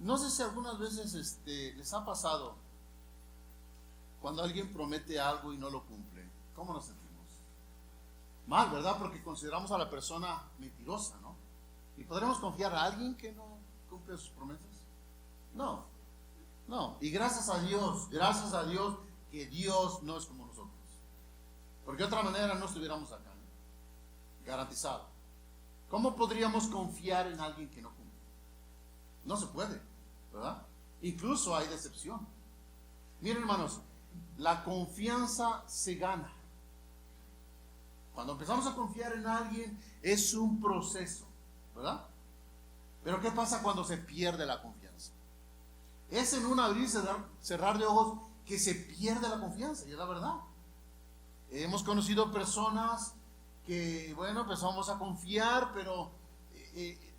No sé si algunas veces les ha pasado cuando alguien promete algo y no lo cumple. ¿Cómo nos sentimos? Mal, ¿verdad? Porque consideramos a la persona mentirosa, ¿no? ¿Y podremos confiar a alguien que no cumple sus promesas? No, no. Y gracias a Dios que Dios no es como nosotros. Porque de otra manera no estuviéramos acá, ¿no? Garantizado. ¿Cómo podríamos confiar en alguien que no cumple? No se puede, ¿verdad? Incluso hay decepción. Miren, hermanos, la confianza se gana. Cuando empezamos a confiar en alguien es un proceso, ¿verdad? Pero ¿qué pasa cuando se pierde la confianza? Es en un abrir y cerrar de ojos que se pierde la confianza, y es la verdad. Hemos conocido personas que, bueno, empezamos a confiar, pero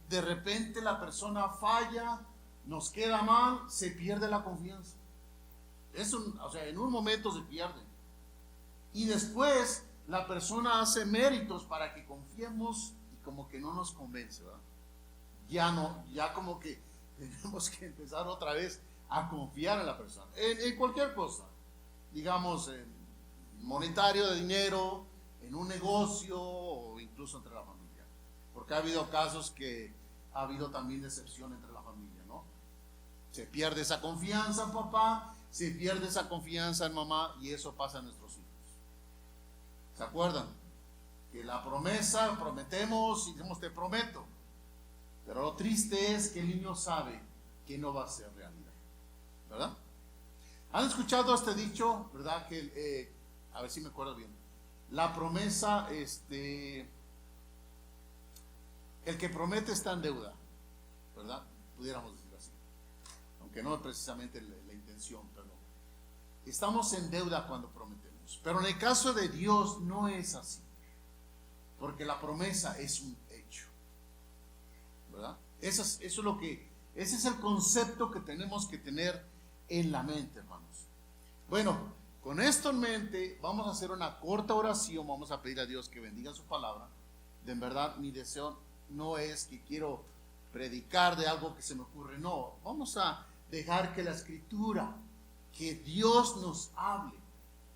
de repente la persona falla, nos queda mal, se pierde la confianza. O sea, en un momento se pierde. Y después la persona hace méritos para que confiemos y como que no nos convence, ¿verdad? Ya como que tenemos que empezar otra vez a confiar en la persona. En cualquier cosa, digamos, en monetario, de dinero, en un negocio o incluso entre la familia. Porque ha habido casos que ha habido también decepción entre la familia, ¿no? Se pierde esa confianza en papá, se pierde esa confianza en mamá, y eso pasa en nuestros hijos. ¿Se acuerdan? Que la promesa, prometemos y decimos te prometo, pero lo triste es que el niño sabe que no va a ser realidad, ¿verdad? ¿Han escuchado este dicho, verdad? Que a ver si me acuerdo bien. La promesa, el que promete está en deuda, ¿verdad? Pudiéramos decir así, aunque no es precisamente la intención, pero estamos en deuda cuando prometemos. Pero en el caso de Dios no es así, porque la promesa es un hecho, ¿verdad? Ese es el concepto que tenemos que tener en la mente, hermanos. Bueno, con esto en mente vamos a hacer una corta oración, vamos a pedir a Dios que bendiga su palabra. De verdad, mi deseo no es que quiero predicar de algo que se me ocurre, no, vamos a dejar que la escritura, que Dios nos hable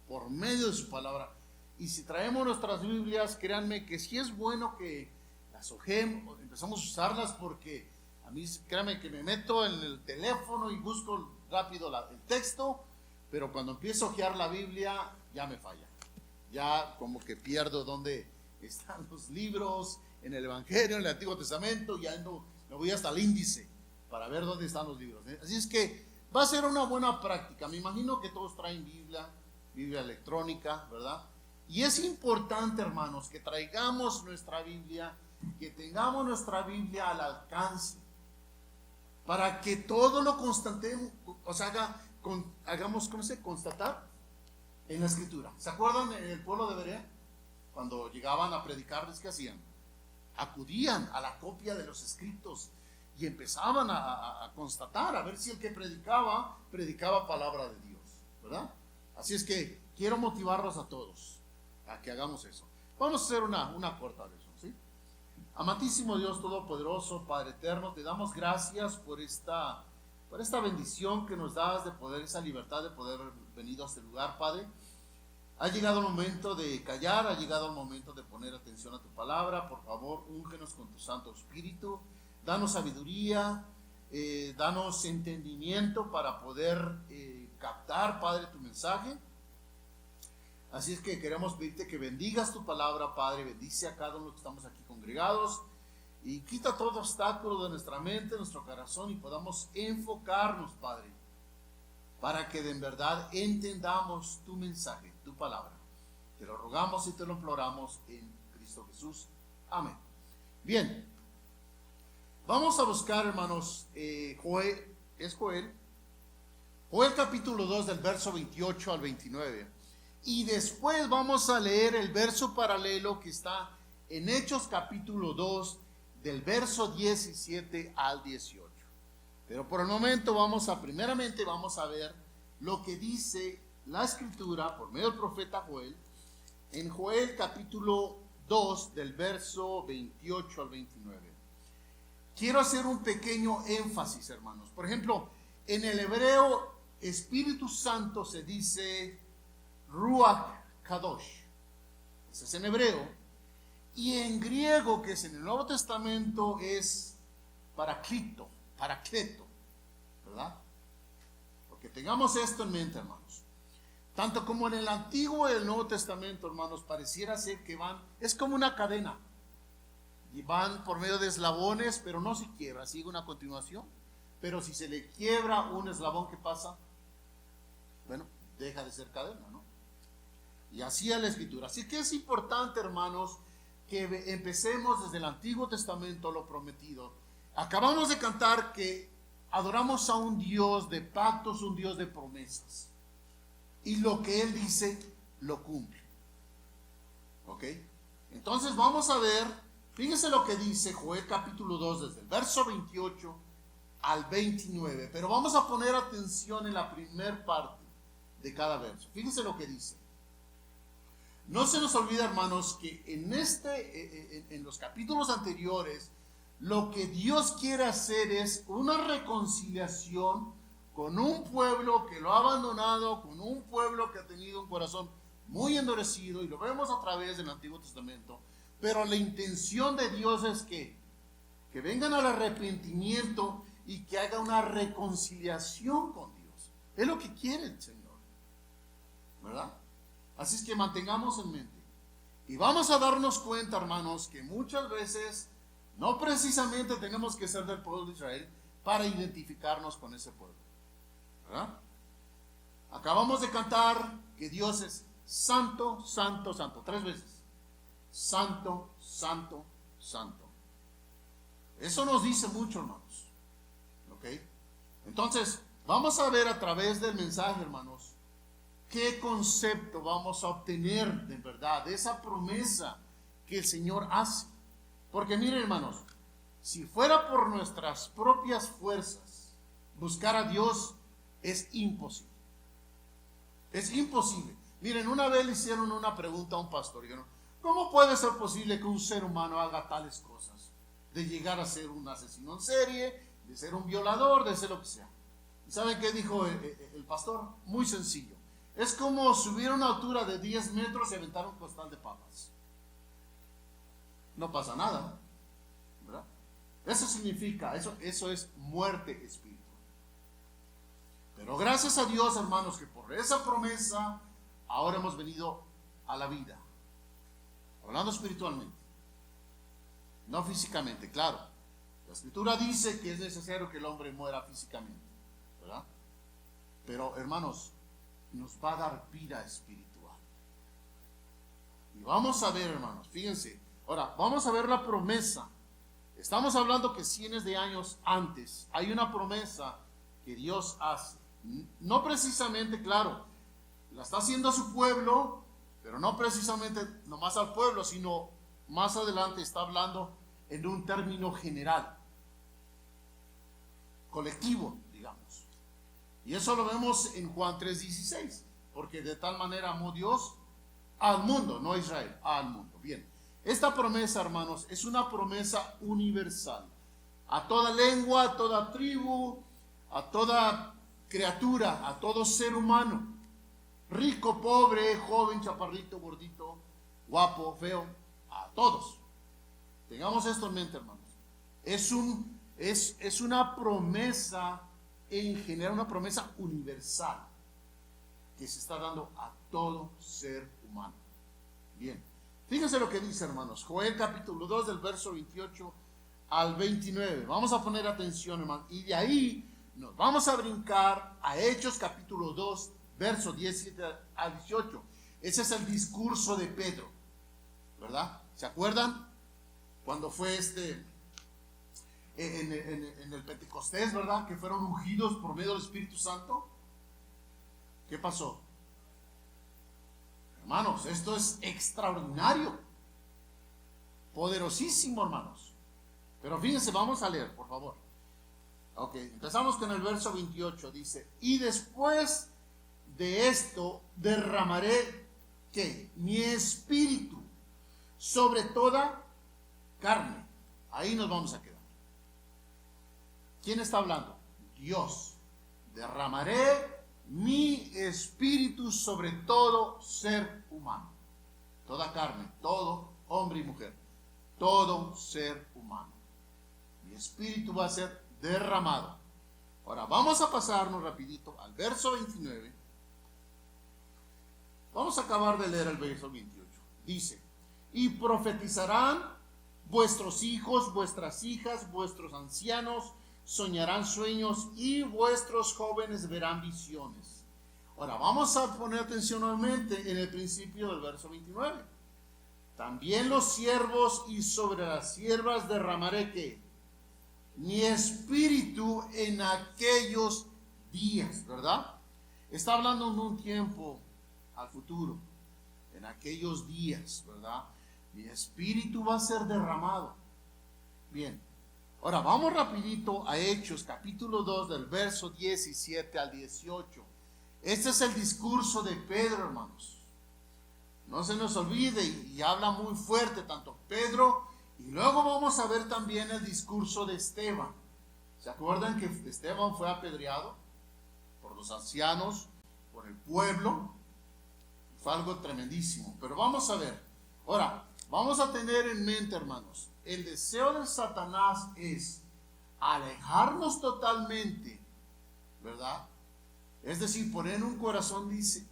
por medio de su palabra. Y si traemos nuestras Biblias, créanme que sí es bueno que las ojemos, empezamos a usarlas, porque a mí, créanme que me meto en el teléfono y busco rápido el texto, pero cuando empiezo a ojear la Biblia ya me falla, ya como que pierdo dónde están los libros en el Evangelio, en el Antiguo Testamento, ya me voy hasta el índice para ver dónde están los libros. Así es que va a ser una buena práctica. Me imagino que todos traen Biblia electrónica, ¿verdad? Y es importante, hermanos, que traigamos nuestra Biblia, que tengamos nuestra Biblia al alcance, para que todo lo constatemos, o sea, hagamos, ¿cómo se constatar? En la escritura. ¿Se acuerdan en el pueblo de Berea? Cuando llegaban a predicarles, ¿qué hacían? Acudían a la copia de los escritos y empezaban a constatar, a ver si el que predicaba palabra de Dios, ¿verdad? Así es que quiero motivarlos a todos a que hagamos eso. Vamos a hacer una corta oración, ¿sí? Amantísimo Dios Todopoderoso, Padre Eterno, te damos gracias por esta bendición que nos das de poder, esa libertad de poder haber venido a este lugar, Padre. Ha llegado el momento de callar, ha llegado el momento de poner atención a tu palabra. Por favor, úngenos con tu Santo Espíritu, danos sabiduría, danos entendimiento para poder captar, Padre, tu mensaje. Así es que queremos pedirte que bendigas tu palabra, Padre. Bendice a cada uno que estamos aquí congregados y quita todo obstáculo de nuestra mente, de nuestro corazón, y podamos enfocarnos, Padre, para que de verdad entendamos tu mensaje, tu palabra. Te lo rogamos y te lo imploramos en Cristo Jesús. Amén. Bien, vamos a buscar, hermanos, Joel capítulo 2 del verso 28 al 29. Y después vamos a leer el verso paralelo que está en Hechos capítulo 2 del verso 17 al 18. Pero por el momento primeramente vamos a ver lo que dice la escritura por medio del profeta Joel en Joel capítulo 2 del verso 28 al 29. quiero hacer un pequeño énfasis, hermanos. Por ejemplo, en el hebreo, Espíritu Santo se dice Ruach Kadosh. Ese es en hebreo. Y en griego, que es en el Nuevo Testamento, es Paracleto, ¿verdad? Porque tengamos esto en mente, hermanos. Tanto como en el Antiguo y el Nuevo Testamento, hermanos, pareciera ser que van, es como una cadena. Y van por medio de eslabones, pero no se quiebra, sigue una continuación. Pero si se le quiebra un eslabón, ¿qué pasa? Bueno, deja de ser cadena, ¿no? Y así es la Escritura. Así que es importante, hermanos, que empecemos desde el Antiguo Testamento lo prometido. Acabamos de cantar que adoramos a un Dios de pactos, un Dios de promesas. Y lo que Él dice, lo cumple. ¿Ok? Entonces vamos a ver, fíjense lo que dice Joel capítulo 2, desde el verso 28 al 29. Pero vamos a poner atención en la primer parte de cada verso. Fíjense lo que dice. No se nos olvide, hermanos, que en los capítulos anteriores, lo que Dios quiere hacer es una reconciliación con un pueblo que lo ha abandonado, con un pueblo que ha tenido un corazón muy endurecido, y lo vemos a través del Antiguo Testamento. Pero la intención de Dios es que vengan al arrepentimiento y que haga una reconciliación con Dios. Es lo que quiere el Señor, ¿verdad? Así es que mantengamos en mente. Y vamos a darnos cuenta, hermanos, que muchas veces no precisamente tenemos que ser del pueblo de Israel para identificarnos con ese pueblo, ¿verdad? Acabamos de cantar que Dios es santo, santo, santo. 3 veces. Santo, santo, santo. Eso nos dice mucho, hermanos. ¿Ok? Entonces, vamos a ver a través del mensaje, hermanos, qué concepto vamos a obtener de verdad, de esa promesa que el Señor hace. Porque miren, hermanos, si fuera por nuestras propias fuerzas, buscar a Dios es imposible. Es imposible. Miren, una vez le hicieron una pregunta a un pastor. Dijeron, ¿cómo puede ser posible que un ser humano haga tales cosas? De llegar a ser un asesino en serie, de ser un violador, de ser lo que sea. ¿Y saben qué dijo el pastor? Muy sencillo. Es como subir a una altura de 10 metros y aventar un costal de papas. No pasa nada, ¿verdad? Eso significa, eso es muerte espiritual. Pero gracias a Dios, hermanos, que por esa promesa ahora hemos venido a la vida. Hablando espiritualmente, no físicamente, claro. La Escritura dice que es necesario que el hombre muera físicamente, ¿verdad? Pero, hermanos, nos va a dar vida espiritual. Y vamos a ver, hermanos, fíjense. Ahora, vamos a ver la promesa. Estamos hablando que cientos de años antes hay una promesa que Dios hace. No precisamente, claro, la está haciendo a su pueblo, pero no precisamente nomás al pueblo, sino más adelante está hablando en un término general, colectivo, digamos. Y eso lo vemos en Juan 3:16, porque de tal manera amó Dios al mundo, no a Israel, al mundo. Bien, esta promesa, hermanos, es una promesa universal, a toda lengua, a toda tribu, a toda criatura, a todo ser humano, rico, pobre, joven, chaparrito, gordito, guapo, feo, a todos. Tengamos esto en mente, hermanos. Es una promesa en general, una promesa universal que se está dando a todo ser humano. Bien, fíjense lo que dice, hermanos, Joel capítulo 2 del verso 28 al 29. Vamos a poner atención, hermanos, y de ahí nos vamos a brincar a Hechos capítulo 2 verso 17 al 18. Ese es el discurso de Pedro, ¿verdad? ¿Se acuerdan? Cuando fue en el Pentecostés, ¿verdad? Que fueron ungidos por medio del Espíritu Santo. ¿Qué pasó? Hermanos, esto es extraordinario, poderosísimo, hermanos. Pero fíjense, vamos a leer, por favor. Ok, empezamos con el verso 28. Dice, y después de esto derramaré, ¿qué? Mi espíritu sobre toda carne. Ahí nos vamos a quedar. ¿Quién está hablando? Dios. Derramaré mi espíritu sobre todo ser humano, toda carne, todo hombre y mujer, todo ser humano. Mi espíritu va a ser derramado. Ahora vamos a pasarnos rapidito al verso 29. Vamos a acabar de leer el verso 28. Dice: y profetizarán vuestros hijos, vuestras hijas, vuestros ancianos soñarán sueños y vuestros jóvenes verán visiones. Ahora vamos a poner atención nuevamente en el principio del verso 29. También los siervos y sobre las siervas derramaré ¿qué? Mi espíritu en aquellos días, ¿verdad? Está hablando de un tiempo al futuro, en aquellos días, ¿verdad? Mi espíritu va a ser derramado. Bien, ahora vamos rapidito a Hechos capítulo 2 del verso 17 al 18. Este es el discurso de Pedro, hermanos. No se nos olvide, y habla muy fuerte tanto Pedro, y luego vamos a ver también el discurso de Esteban. ¿Se acuerdan que Esteban fue apedreado por los ancianos, por el pueblo? Fue algo tremendísimo, pero vamos a ver. Ahora, vamos a tener en mente, hermanos, el deseo de Satanás es alejarnos totalmente, ¿verdad? Es decir, poner en un corazón, dice,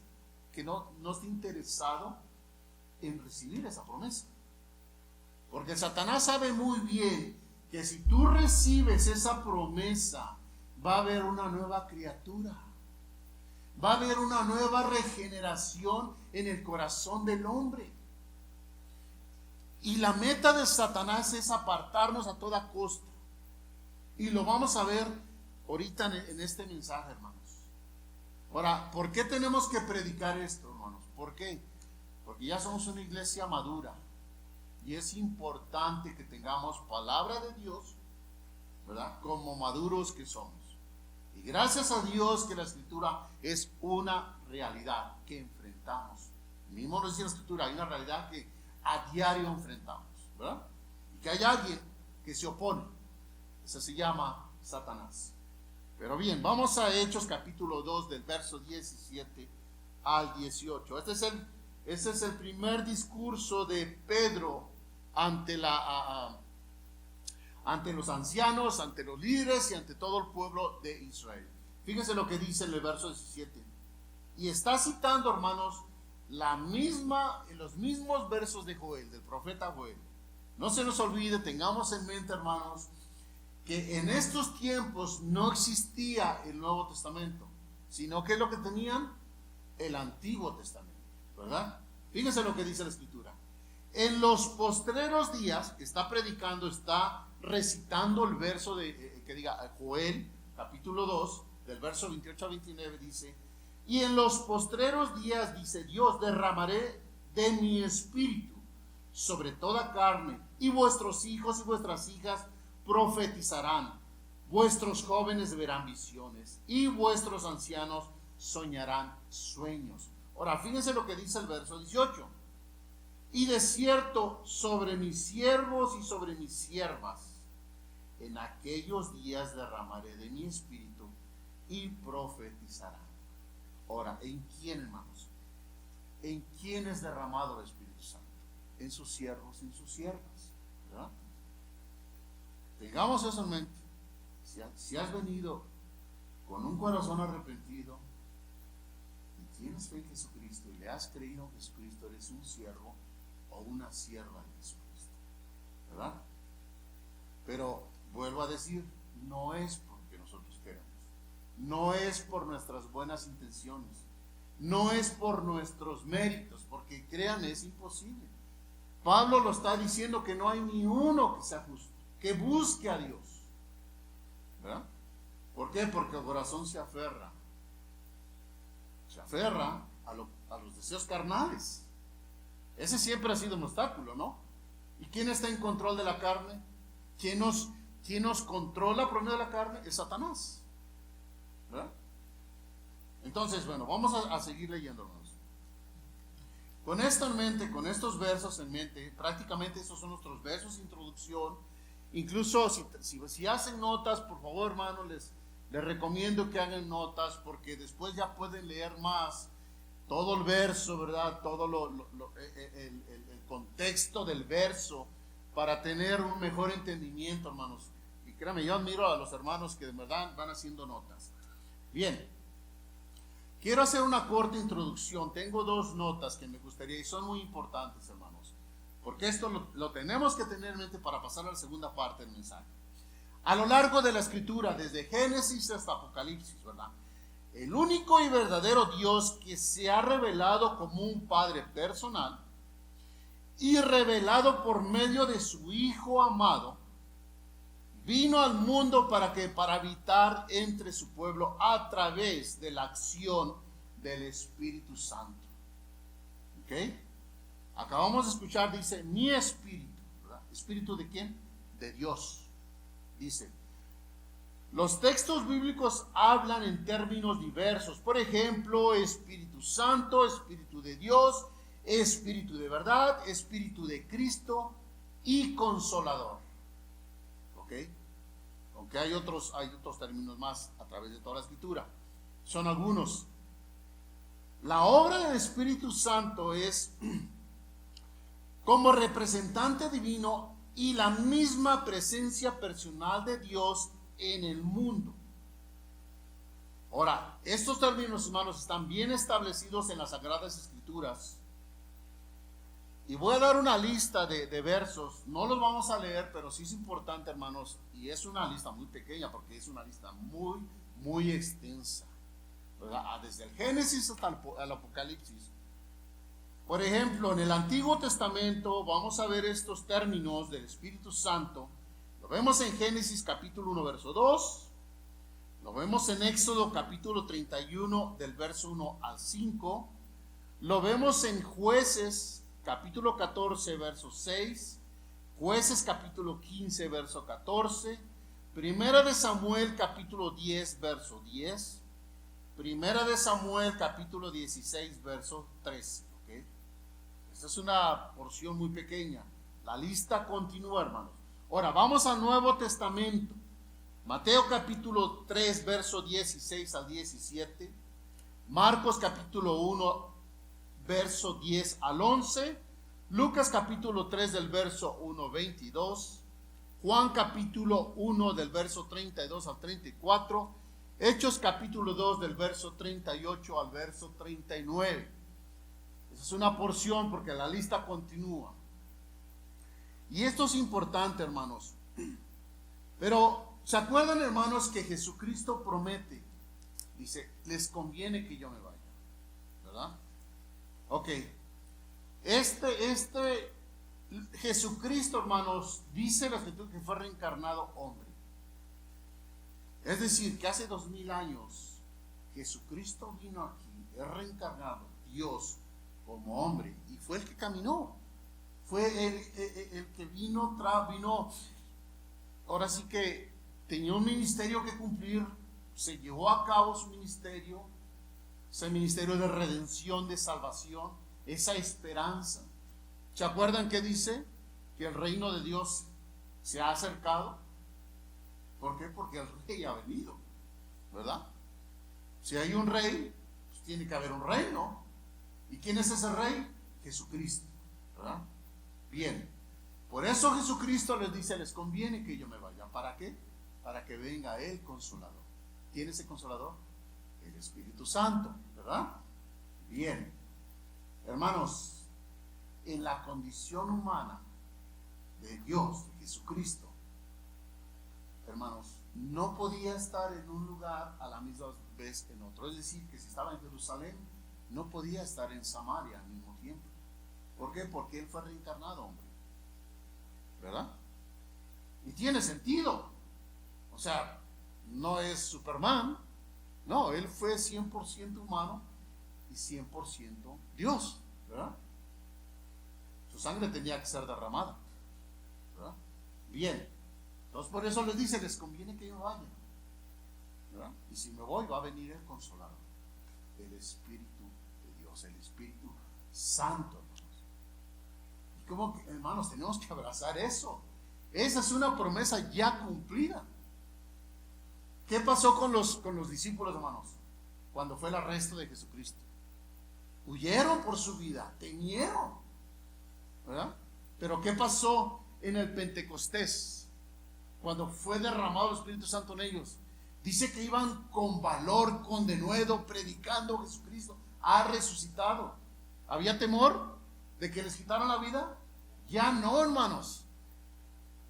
que no esté interesado en recibir esa promesa. Porque Satanás sabe muy bien que si tú recibes esa promesa, va a haber una nueva criatura. Va a haber una nueva regeneración en el corazón del hombre. Y la meta de Satanás es apartarnos a toda costa. Y lo vamos a ver ahorita en este mensaje, hermanos. Ahora, ¿por qué tenemos que predicar esto, hermanos? ¿Por qué? Porque ya somos una iglesia madura. Y es importante que tengamos palabra de Dios, ¿verdad? Como maduros que somos. Y gracias a Dios que la Escritura es una realidad que enfrentamos. Mismo nos dice la Escritura, hay una realidad que a diario enfrentamos, ¿verdad? Y que hay alguien que se opone. Ese se llama Satanás. Pero bien, vamos a Hechos capítulo 2 del verso 17 al 18. Este es el primer discurso de Pedro ante los ancianos, ante los líderes y ante todo el pueblo de Israel. Fíjense lo que dice en el verso 17. Y está citando, hermanos, los mismos versos de Joel, del profeta Joel. No se nos olvide, tengamos en mente, hermanos, que en estos tiempos no existía el Nuevo Testamento, sino que lo que tenían, el Antiguo Testamento, ¿verdad? Fíjense lo que dice la Escritura. En los postreros días, está predicando, está recitando el verso que diga Joel, capítulo 2, del verso 28 a 29, dice: y en los postreros días, dice Dios, derramaré de mi espíritu sobre toda carne, y vuestros hijos y vuestras hijas profetizarán, vuestros jóvenes verán visiones, y vuestros ancianos soñarán sueños. Ahora, fíjense lo que dice el verso 18. Y de cierto, sobre mis siervos y sobre mis siervas, en aquellos días derramaré de mi espíritu y profetizarán. Ahora, ¿en quién, hermanos? ¿En quién es derramado el Espíritu Santo? En sus siervos y en sus siervas, ¿verdad? Tengamos eso en mente. Si has venido con un corazón arrepentido y tienes fe en Jesucristo y le has creído en Jesucristo, eres un siervo o una sierva de Jesucristo, ¿verdad? Pero vuelvo a decir, no es porque nosotros queremos, no es por nuestras buenas intenciones, no es por nuestros méritos, porque créanme, es imposible. Pablo lo está diciendo que no hay ni uno que sea justo, que busque a Dios, ¿verdad? ¿Por qué? Porque el corazón se aferra a los deseos carnales. Ese siempre ha sido un obstáculo, ¿no? ¿Y quién está en control de la carne? ¿Quién nos controla por medio de la carne? Es Satanás, ¿verdad? Entonces, bueno, vamos a seguir leyendo, hermanos. Con esto en mente, con estos versos en mente, prácticamente esos son nuestros versos de introducción. Incluso si hacen notas, por favor, hermanos, les recomiendo que hagan notas, porque después ya pueden leer más todo el verso, ¿verdad? Todo el contexto del verso, para tener un mejor entendimiento, hermanos. Y créanme, yo admiro a los hermanos que de verdad van haciendo notas. Bien, quiero hacer una corta introducción. Tengo 2 notas que me gustaría, y son muy importantes, hermanos, porque esto lo tenemos que tener en mente para pasar a la segunda parte del mensaje. A lo largo de la escritura, desde Génesis hasta Apocalipsis, ¿verdad? El único y verdadero Dios que se ha revelado como un Padre personal y revelado por medio de su Hijo amado, vino al mundo para habitar entre su pueblo a través de la acción del Espíritu Santo. ¿Ok? Acabamos de escuchar, dice, mi espíritu, ¿verdad? ¿Espíritu de quién? De Dios. Dice, los textos bíblicos hablan en términos diversos. Por ejemplo, Espíritu Santo, Espíritu de Dios, Espíritu de verdad, Espíritu de Cristo y Consolador. ¿Ok? Aunque hay otros términos más a través de toda la escritura. Son algunos. La obra del Espíritu Santo es como representante divino y la misma presencia personal de Dios en el mundo. Ahora, estos términos, hermanos, están bien establecidos en las Sagradas Escrituras. Y voy a dar una lista de versos. No los vamos a leer, pero sí es importante, hermanos. Y es una lista muy pequeña, porque es una lista muy, muy extensa, ¿verdad? Desde el Génesis hasta el Apocalipsis. Por ejemplo, en el Antiguo Testamento vamos a ver estos términos del Espíritu Santo. Lo vemos en Génesis capítulo 1, verso 2. Lo vemos en Éxodo capítulo 31, del verso 1 al 5. Lo vemos en Jueces capítulo 14, verso 6. Jueces capítulo 15, verso 14. Primera de Samuel capítulo 10, verso 10. Primera de Samuel capítulo 16, verso 13. ¿Okay? Esta es una porción muy pequeña. La lista continúa, hermanos. Ahora vamos al Nuevo Testamento. Mateo capítulo 3, verso 16 al 17. Marcos capítulo 1, verso 10 al 11. Lucas capítulo 3 del verso 1, 22. Juan capítulo 1 del verso 32 al 34. Hechos capítulo 2 del verso 38 al verso 39. Esa es una porción porque la lista continúa. Y esto es importante, hermanos. Pero, ¿se acuerdan, hermanos, que Jesucristo promete? Dice, les conviene que yo me vaya, ¿verdad? Ok. Jesucristo, hermanos, dice la Escritura que fue reencarnado hombre. Es decir, que hace 2000 años Jesucristo vino aquí, es reencarnado, Dios como hombre, y fue el que caminó. Fue el que vino, ahora sí que tenía un ministerio que cumplir, se llevó a cabo su ministerio, ese ministerio de redención, de salvación, esa esperanza. ¿Se acuerdan que dice? Que el reino de Dios se ha acercado. ¿Por qué? Porque el rey ha venido, ¿verdad? Si hay un rey, pues tiene que haber un reino. ¿Y quién es ese rey? Jesucristo, ¿verdad? Bien, por eso Jesucristo les dice, les conviene que yo me vaya. ¿Para qué? Para que venga el Consolador. ¿Quién es el Consolador? El Espíritu Santo, ¿verdad? Bien, hermanos, en la condición humana de Dios, de Jesucristo, hermanos, no podía estar en un lugar a la misma vez en otro. Es decir, que si estaba en Jerusalén, no podía estar en Samaria al mismo tiempo. ¿Por qué? Porque Él fue reencarnado, hombre, ¿verdad? Y tiene sentido. O sea, no es Superman. No, Él fue 100% humano y 100% Dios, ¿verdad? Su sangre tenía que ser derramada, ¿verdad? Bien, entonces por eso les dice, les conviene que yo vaya, ¿verdad? Y si me voy, va a venir el Consolador, el Espíritu de Dios, el Espíritu Santo, hermanos. Y como que, hermanos, tenemos que abrazar eso. Esa es una promesa ya cumplida. ¿Qué pasó con los discípulos, hermanos? Cuando fue el arresto de Jesucristo. Huyeron por su vida, temieron, ¿verdad? Pero ¿qué pasó en el Pentecostés? Cuando fue derramado el Espíritu Santo en ellos. Dice que iban con valor, con denuedo, predicando a Jesucristo. Ha resucitado. ¿Había temor de que les quitaran la vida? Ya no, hermanos.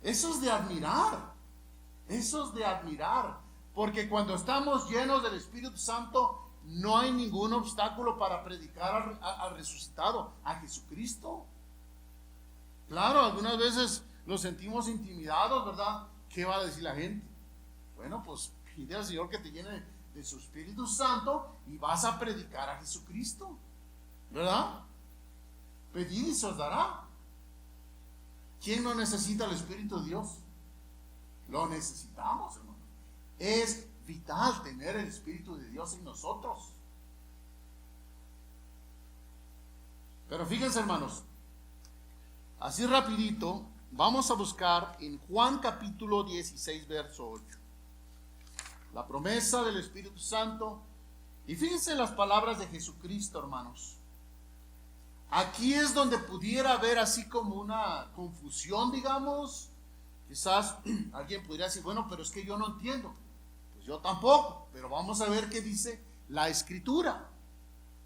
Eso es de admirar. Eso es de admirar. Porque cuando estamos llenos del Espíritu Santo, no hay ningún obstáculo para predicar al resucitado, a Jesucristo. Claro, algunas veces nos sentimos intimidados, ¿verdad? ¿Qué va a decir la gente? Bueno, pues pide al Señor que te llene de su Espíritu Santo y vas a predicar a Jesucristo, ¿verdad? Pedid y se os dará. ¿Quién no necesita el Espíritu de Dios? Lo necesitamos, hermano. Es vital tener el Espíritu de Dios en nosotros. Pero fíjense, hermanos, así rapidito, vamos a buscar en Juan capítulo 16, verso 8. La promesa del Espíritu Santo. Y fíjense las palabras de Jesucristo, hermanos. Aquí es donde pudiera haber así como una confusión, digamos. Quizás alguien podría decir, bueno, pero es que yo no entiendo. Pues yo tampoco, pero vamos a ver qué dice la Escritura.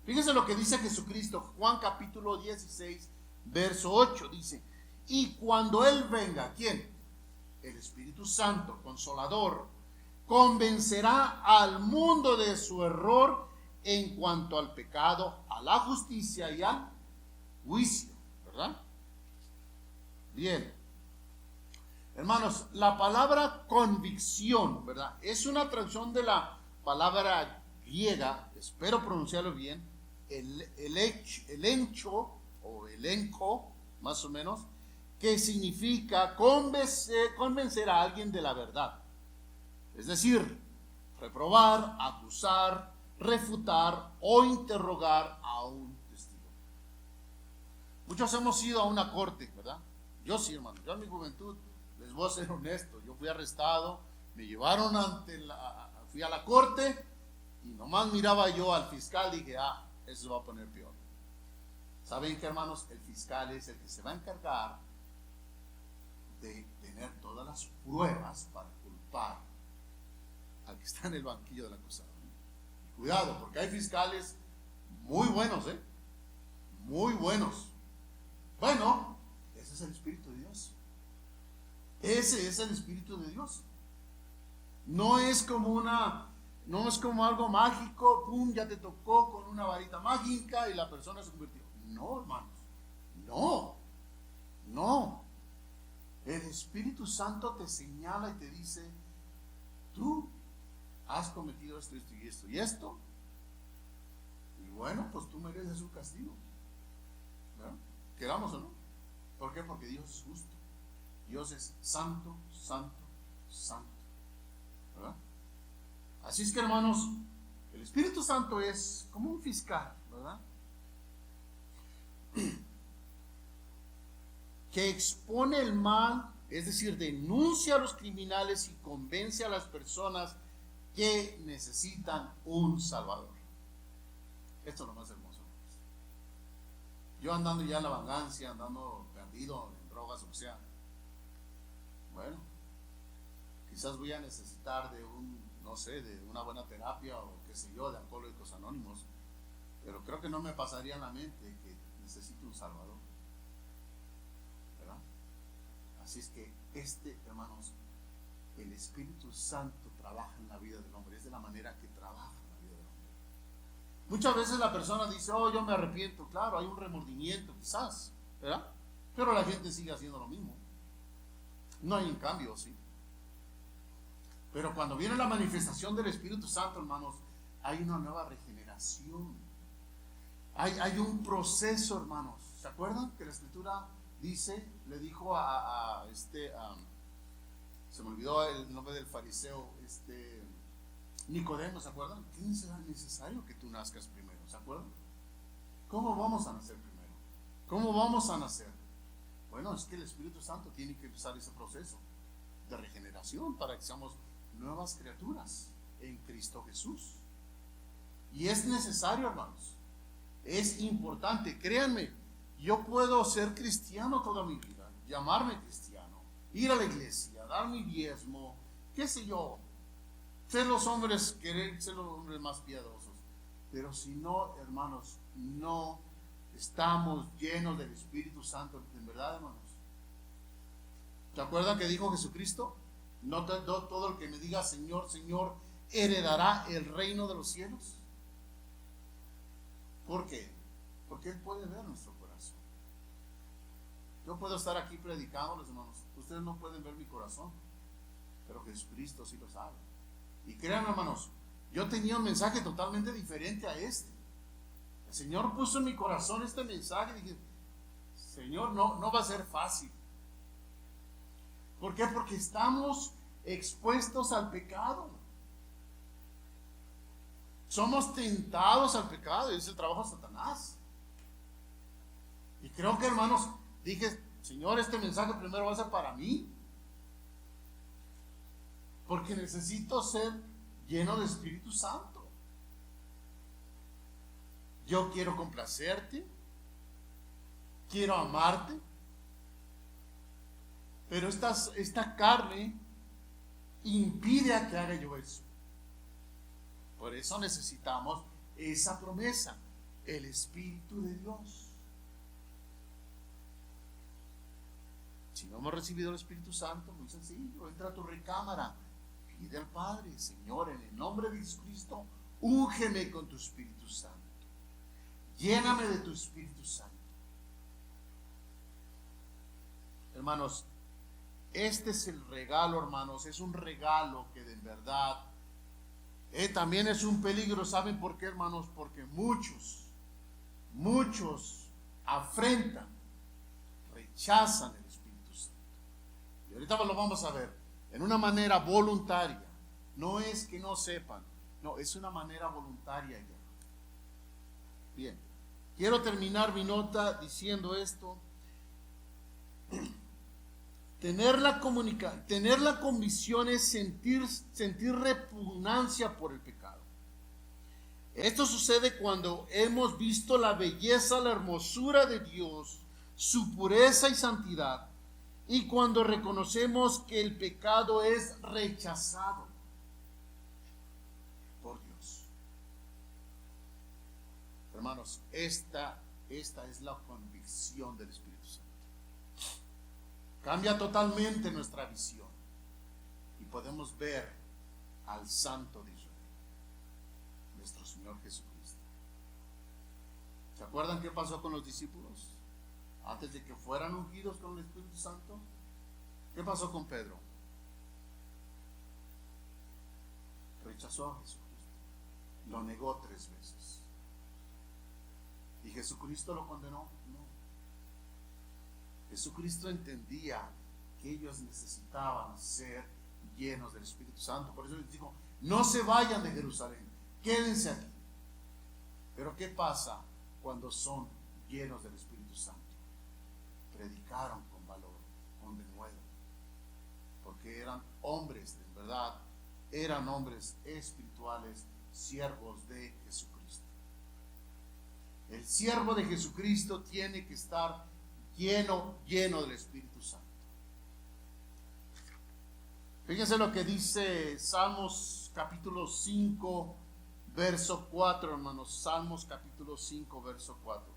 Fíjense lo que dice Jesucristo, Juan capítulo 16, verso 8, dice, y cuando Él venga, ¿quién? El Espíritu Santo, Consolador, convencerá al mundo de su error en cuanto al pecado, a la justicia y al juicio, ¿verdad? Bien. Hermanos, la palabra convicción, ¿verdad? Es una traducción de la palabra griega, espero pronunciarlo bien, elencho o elenco, más o menos, que significa convencer a alguien de la verdad. Es decir, reprobar, acusar, refutar o interrogar a un testigo. Muchos hemos ido a una corte, ¿verdad? Yo sí, hermano, yo en mi juventud, les voy a ser honesto, yo fui arrestado, me llevaron fui a la corte y nomás miraba yo al fiscal y dije, eso se va a poner peor. ¿Saben qué, hermanos? El fiscal es el que se va a encargar de tener todas las pruebas para culpar al que está en el banquillo del acusador. Y cuidado, porque hay fiscales muy buenos, muy buenos. Bueno, ese es el Espíritu de Dios. Ese es el Espíritu de Dios. No es como algo mágico, pum, ya te tocó con una varita mágica y la persona se convirtió. No, hermanos, no. El Espíritu Santo te señala y te dice, tú has cometido esto y esto, y bueno, pues tú mereces un castigo, ¿verdad? Queramos o no. ¿Por qué? Porque Dios es justo. Dios es santo, santo, santo, ¿verdad? Así es que, hermanos, el Espíritu Santo es como un fiscal, ¿verdad? Que expone el mal, es decir, denuncia a los criminales y convence a las personas que necesitan un Salvador. Esto es lo más hermoso. Yo andando ya en la vagancia, andando perdido en drogas, o sea, bueno, quizás voy a necesitar de de una buena terapia o qué sé yo, de Alcohólicos Anónimos, pero creo que no me pasaría en la mente que necesito un Salvador, ¿verdad? Así es que hermanos, el Espíritu Santo trabaja en la vida del hombre, es de la manera que trabaja en la vida del hombre. Muchas veces la persona dice, yo me arrepiento, claro, hay un remordimiento quizás, ¿verdad? Pero la gente sigue haciendo lo mismo. No hay un cambio, ¿sí? Pero cuando viene la manifestación del Espíritu Santo, hermanos, hay una nueva regeneración. Hay un proceso, hermanos. ¿Se acuerdan que la Escritura dice, le dijo se me olvidó el nombre del fariseo, Nicodemo, ¿se acuerdan? ¿Quién será necesario que tú nazcas primero? ¿Se acuerdan? ¿Cómo vamos a nacer primero? ¿Cómo vamos a nacer? Bueno, es que el Espíritu Santo tiene que empezar ese proceso de regeneración para que seamos nuevas criaturas en Cristo Jesús. Y es necesario, hermanos. Es importante, créanme, yo puedo ser cristiano toda mi vida, llamarme cristiano, ir a la iglesia, dar mi diezmo, qué sé yo, querer ser los hombres más piadosos. Pero si no, hermanos, no estamos llenos del Espíritu Santo, en verdad, hermanos. ¿Se acuerdan que dijo Jesucristo? No todo el que me diga Señor, Señor, heredará el reino de los cielos. ¿Por qué? Porque Él puede ver nuestro corazón. Yo puedo estar aquí predicando, los hermanos. Ustedes no pueden ver mi corazón, pero Jesucristo sí lo sabe. Y créanme, hermanos, yo tenía un mensaje totalmente diferente a este. El Señor puso en mi corazón este mensaje y dije, Señor, no va a ser fácil. ¿Por qué? Porque estamos expuestos al pecado. Somos tentados al pecado y es el trabajo de Satanás. Y creo que, hermanos, dije, Señor, este mensaje primero va a ser para mí. Porque necesito ser lleno de Espíritu Santo. Yo quiero complacerte, quiero amarte, pero esta carne impide a que haga yo eso. Por eso necesitamos esa promesa, el Espíritu de Dios. Si no hemos recibido el Espíritu Santo, muy sencillo, entra a tu recámara, pide al Padre, Señor, en el nombre de Jesucristo, úngeme con tu Espíritu Santo, lléname de tu Espíritu Santo. Hermanos, este es el regalo, hermanos, es un regalo que de verdad también es un peligro. ¿Saben por qué, hermanos? Porque muchos afrentan, rechazan el Espíritu Santo. Y ahorita lo vamos a ver, en una manera voluntaria. No es que no sepan, no, es una manera voluntaria ya. Bien, quiero terminar mi nota diciendo esto. Tener la convicción es sentir repugnancia por el pecado. Esto sucede cuando hemos visto la belleza, la hermosura de Dios, su pureza y santidad, y cuando reconocemos que el pecado es rechazado por Dios. Hermanos, esta es la convicción del Espíritu Santo. Cambia totalmente nuestra visión y podemos ver al Santo de Israel, nuestro Señor Jesucristo. ¿Se acuerdan qué pasó con los discípulos? Antes de que fueran ungidos con el Espíritu Santo, ¿qué pasó con Pedro? Rechazó a Jesucristo, lo negó 3 veces. ¿Y Jesucristo lo condenó? No. Jesucristo entendía que ellos necesitaban ser llenos del Espíritu Santo. Por eso les dijo, no se vayan de Jerusalén, quédense aquí. Pero ¿qué pasa cuando son llenos del Espíritu Santo? Predicaron con valor, con denuedo, porque eran hombres, en verdad, eran hombres espirituales, siervos de Jesucristo. El siervo de Jesucristo tiene que estar lleno del Espíritu Santo. Fíjense lo que dice Salmos capítulo 5 verso 4, hermanos. Salmos capítulo 5 verso 4.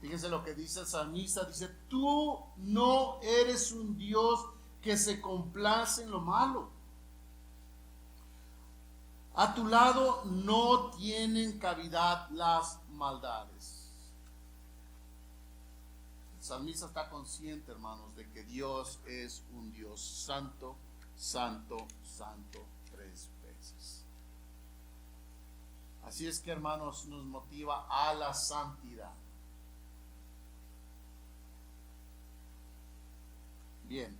Fíjense lo que dice el salmista. Dice, tú no eres un Dios que se complace en lo malo. A tu lado no tienen cavidad las maldades. El salmista está consciente, hermanos, de que Dios es un Dios santo, santo, santo 3 veces. Así es que, hermanos, nos motiva a la santidad. Bien.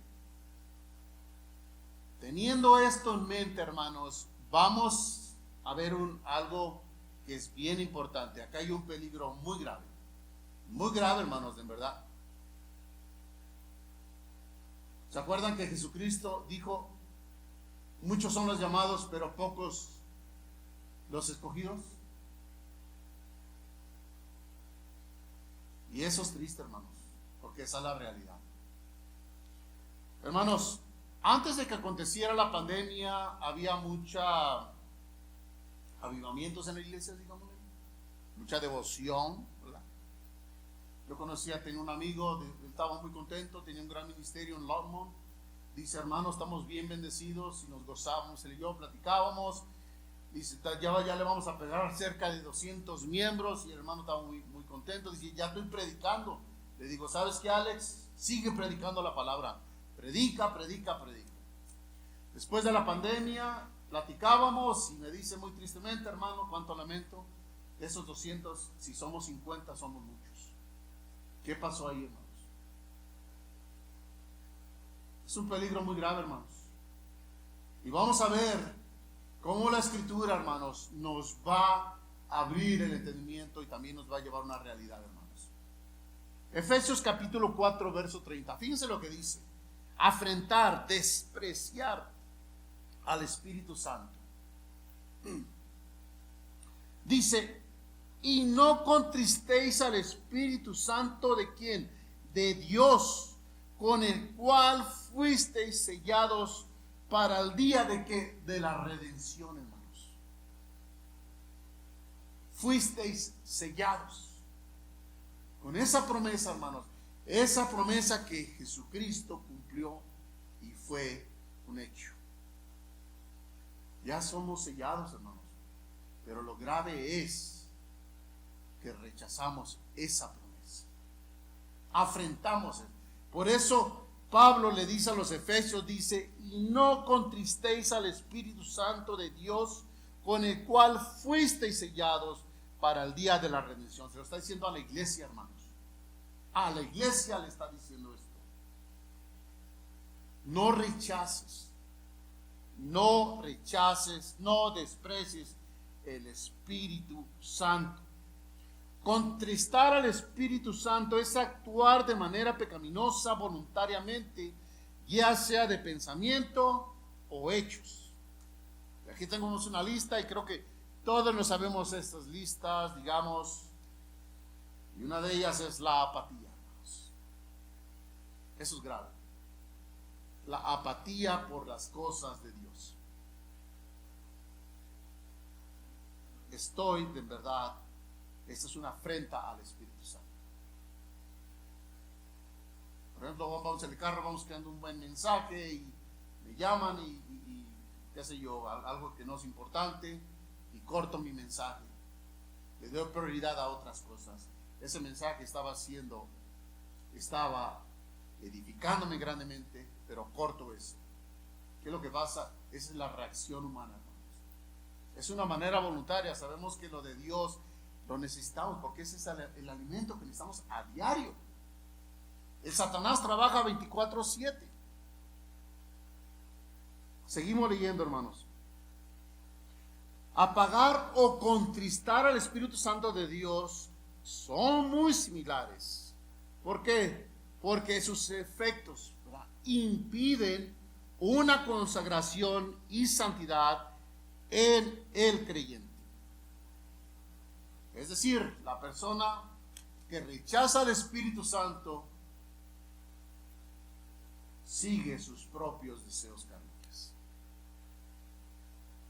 Teniendo esto en mente, hermanos, vamos a ver algo que es bien importante. Acá hay un peligro muy grave, hermanos, en verdad. ¿Se acuerdan que Jesucristo dijo, muchos son los llamados, pero pocos los escogidos? Y eso es triste, hermanos, porque esa es la realidad. Hermanos, antes de que aconteciera la pandemia, había mucha avivamientos en la iglesia, digamos, mucha devoción, ¿verdad? Yo conocía, tenía un amigo, estaba muy contento, tenía un gran ministerio en Longmont. Dice, hermano, estamos bien bendecidos y nos gozábamos, él y yo platicábamos. Dice, ya le vamos a pegar cerca de 200 miembros, y el hermano estaba muy, muy contento. Dice, ya estoy predicando. Le digo, ¿sabes qué, Alex? Sigue predicando la palabra. Predica, predica, predica. Después de la pandemia, platicábamos y me dice muy tristemente, hermano, cuánto lamento, de esos 200, si somos 50, somos muchos. ¿Qué pasó ahí, hermanos? Es un peligro muy grave, hermanos. Y vamos a ver cómo la Escritura, hermanos, nos va a abrir el entendimiento y también nos va a llevar a una realidad, hermanos. Efesios capítulo 4, verso 30. Fíjense lo que dice. Afrentar, despreciar al Espíritu Santo. Dice, y no contristéis al Espíritu Santo, ¿de quién? De Dios, con el cual fuisteis sellados para el día de ¿qué? De la redención, hermanos. Fuisteis sellados con esa promesa, hermanos, esa promesa que Jesucristo cumplió y fue un hecho. Ya somos sellados, hermanos, pero lo grave es que rechazamos esa promesa, afrentamos. Por eso Pablo le dice a los efesios, dice, y no contristéis al Espíritu Santo de Dios, con el cual fuisteis sellados para el día de la redención. Se lo está diciendo a la iglesia, hermanos. A la iglesia le está diciendo esto. No rechaces, no rechaces, no desprecies el Espíritu Santo. Contristar al Espíritu Santo es actuar de manera pecaminosa voluntariamente, ya sea de pensamiento o hechos. Aquí tenemos una lista y creo que todos nos sabemos estas listas, digamos, y una de ellas es la apatía, hermanos. Eso es grave. La apatía por las cosas de Dios. Estoy, de verdad, esta es una afrenta al Espíritu Santo. Por ejemplo, vamos en el carro, vamos creando un buen mensaje y me llaman y qué sé yo, algo que no es importante, y corto mi mensaje. Le doy prioridad a otras cosas. Ese mensaje estaba edificándome grandemente, pero corto eso. ¿Qué es lo que pasa? Esa es la reacción humana, hermanos. Es una manera voluntaria. Sabemos que lo de Dios lo necesitamos porque ese es el alimento que necesitamos a diario. El Satanás trabaja 24/7. Seguimos leyendo, hermanos. Apagar o contristar al Espíritu Santo de Dios son muy similares. ¿Por qué? Porque sus efectos, ¿verdad?, impiden una consagración y santidad en el creyente. Es decir, la persona que rechaza al Espíritu Santo sigue sus propios deseos carnales,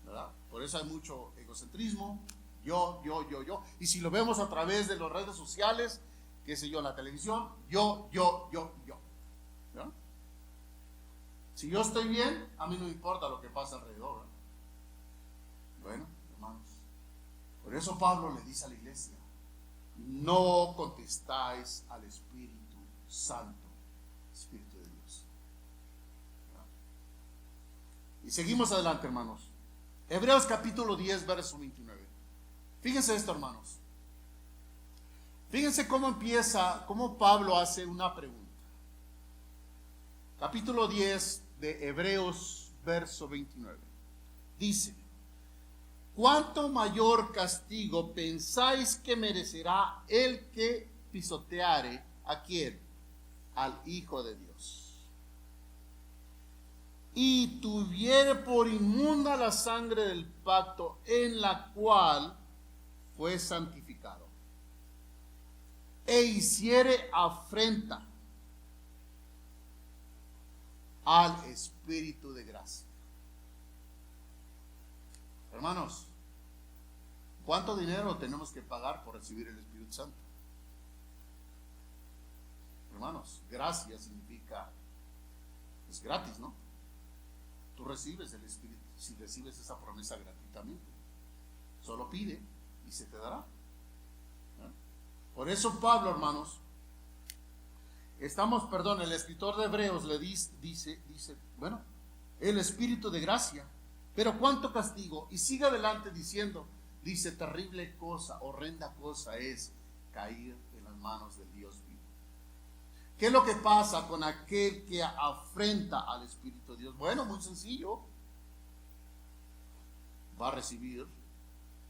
¿verdad? Por eso hay mucho egocentrismo, yo. Y si lo vemos a través de las redes sociales, qué sé yo, en la televisión, yo. ¿Verdad? Si yo estoy bien, a mí no me importa lo que pasa alrededor, ¿verdad? Bueno, hermanos, por eso Pablo le dice a la iglesia, no contestáis al Espíritu Santo, Espíritu de Dios. ¿Verdad? Y seguimos adelante, hermanos. Hebreos capítulo 10, verso 29. Fíjense esto, hermanos. Fíjense cómo Pablo hace una pregunta. Capítulo 10 de Hebreos, verso 29. Dice, ¿cuánto mayor castigo pensáis que merecerá el que pisoteare a quién? Al Hijo de Dios. y tuviere por inmunda la sangre del pacto en la cual fue santificado, e hiciere afrenta al Espíritu de gracia. Hermanos, ¿cuánto dinero tenemos que pagar por recibir el Espíritu Santo? Hermanos, gracia significa, es gratis, ¿no? Tú recibes el Espíritu, si recibes esa promesa gratuitamente, solo pide y se te dará. Por eso Pablo, hermanos, el escritor de Hebreos le dice, bueno, el Espíritu de gracia, pero cuánto castigo, y sigue adelante diciendo, dice, terrible cosa, horrenda cosa es caer en las manos del Dios vivo. ¿Qué es lo que pasa con aquel que afrenta al Espíritu de Dios? Bueno, muy sencillo, va a recibir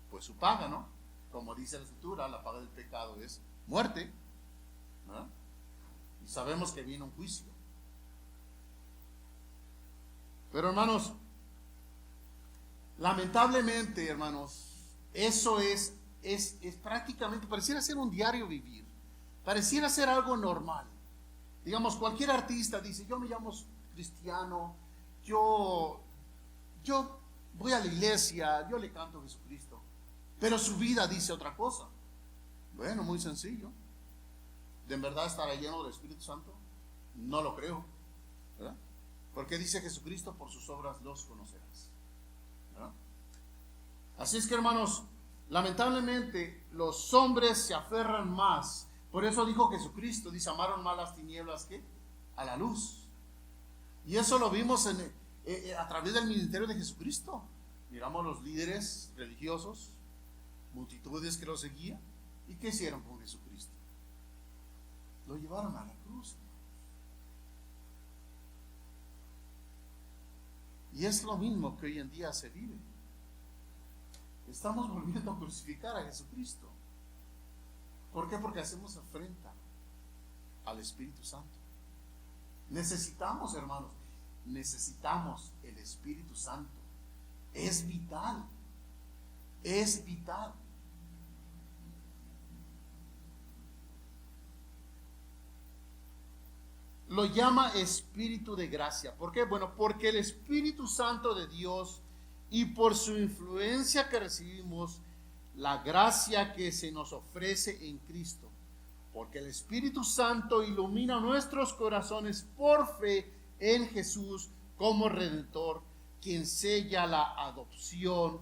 pues su paga, ¿no? Como dice la Escritura, la paga del pecado es muerte, ¿no? Y sabemos que viene un juicio. Pero hermanos, lamentablemente, hermanos, eso es prácticamente, pareciera ser un diario vivir, pareciera ser algo normal. Digamos, cualquier artista dice, yo me llamo cristiano, yo voy a la iglesia, yo le canto a Jesucristo, pero su vida dice otra cosa. Bueno, muy sencillo. ¿De en verdad estará lleno del Espíritu Santo? No lo creo, ¿verdad? Porque dice Jesucristo, por sus obras los conocerás, ¿verdad? Así es que, hermanos, lamentablemente los hombres se aferran más. Por eso dijo Jesucristo, dice, amaron más las tinieblas que a la luz. Y eso lo vimos a través del ministerio de Jesucristo. Miramos los líderes religiosos, multitudes que lo seguían. ¿Y qué hicieron con Jesucristo? Lo llevaron a la cruz. Y es lo mismo que hoy en día se vive. Estamos volviendo a crucificar a Jesucristo. ¿Por qué? Porque hacemos afrenta al Espíritu Santo. Necesitamos, hermanos, necesitamos el Espíritu Santo. Es vital. Es vital. Lo llama Espíritu de gracia. ¿Por qué? Bueno, porque el Espíritu Santo de Dios, y por su influencia que recibimos, la gracia que se nos ofrece en Cristo, porque el Espíritu Santo ilumina nuestros corazones por fe en Jesús como Redentor, quien sella la adopción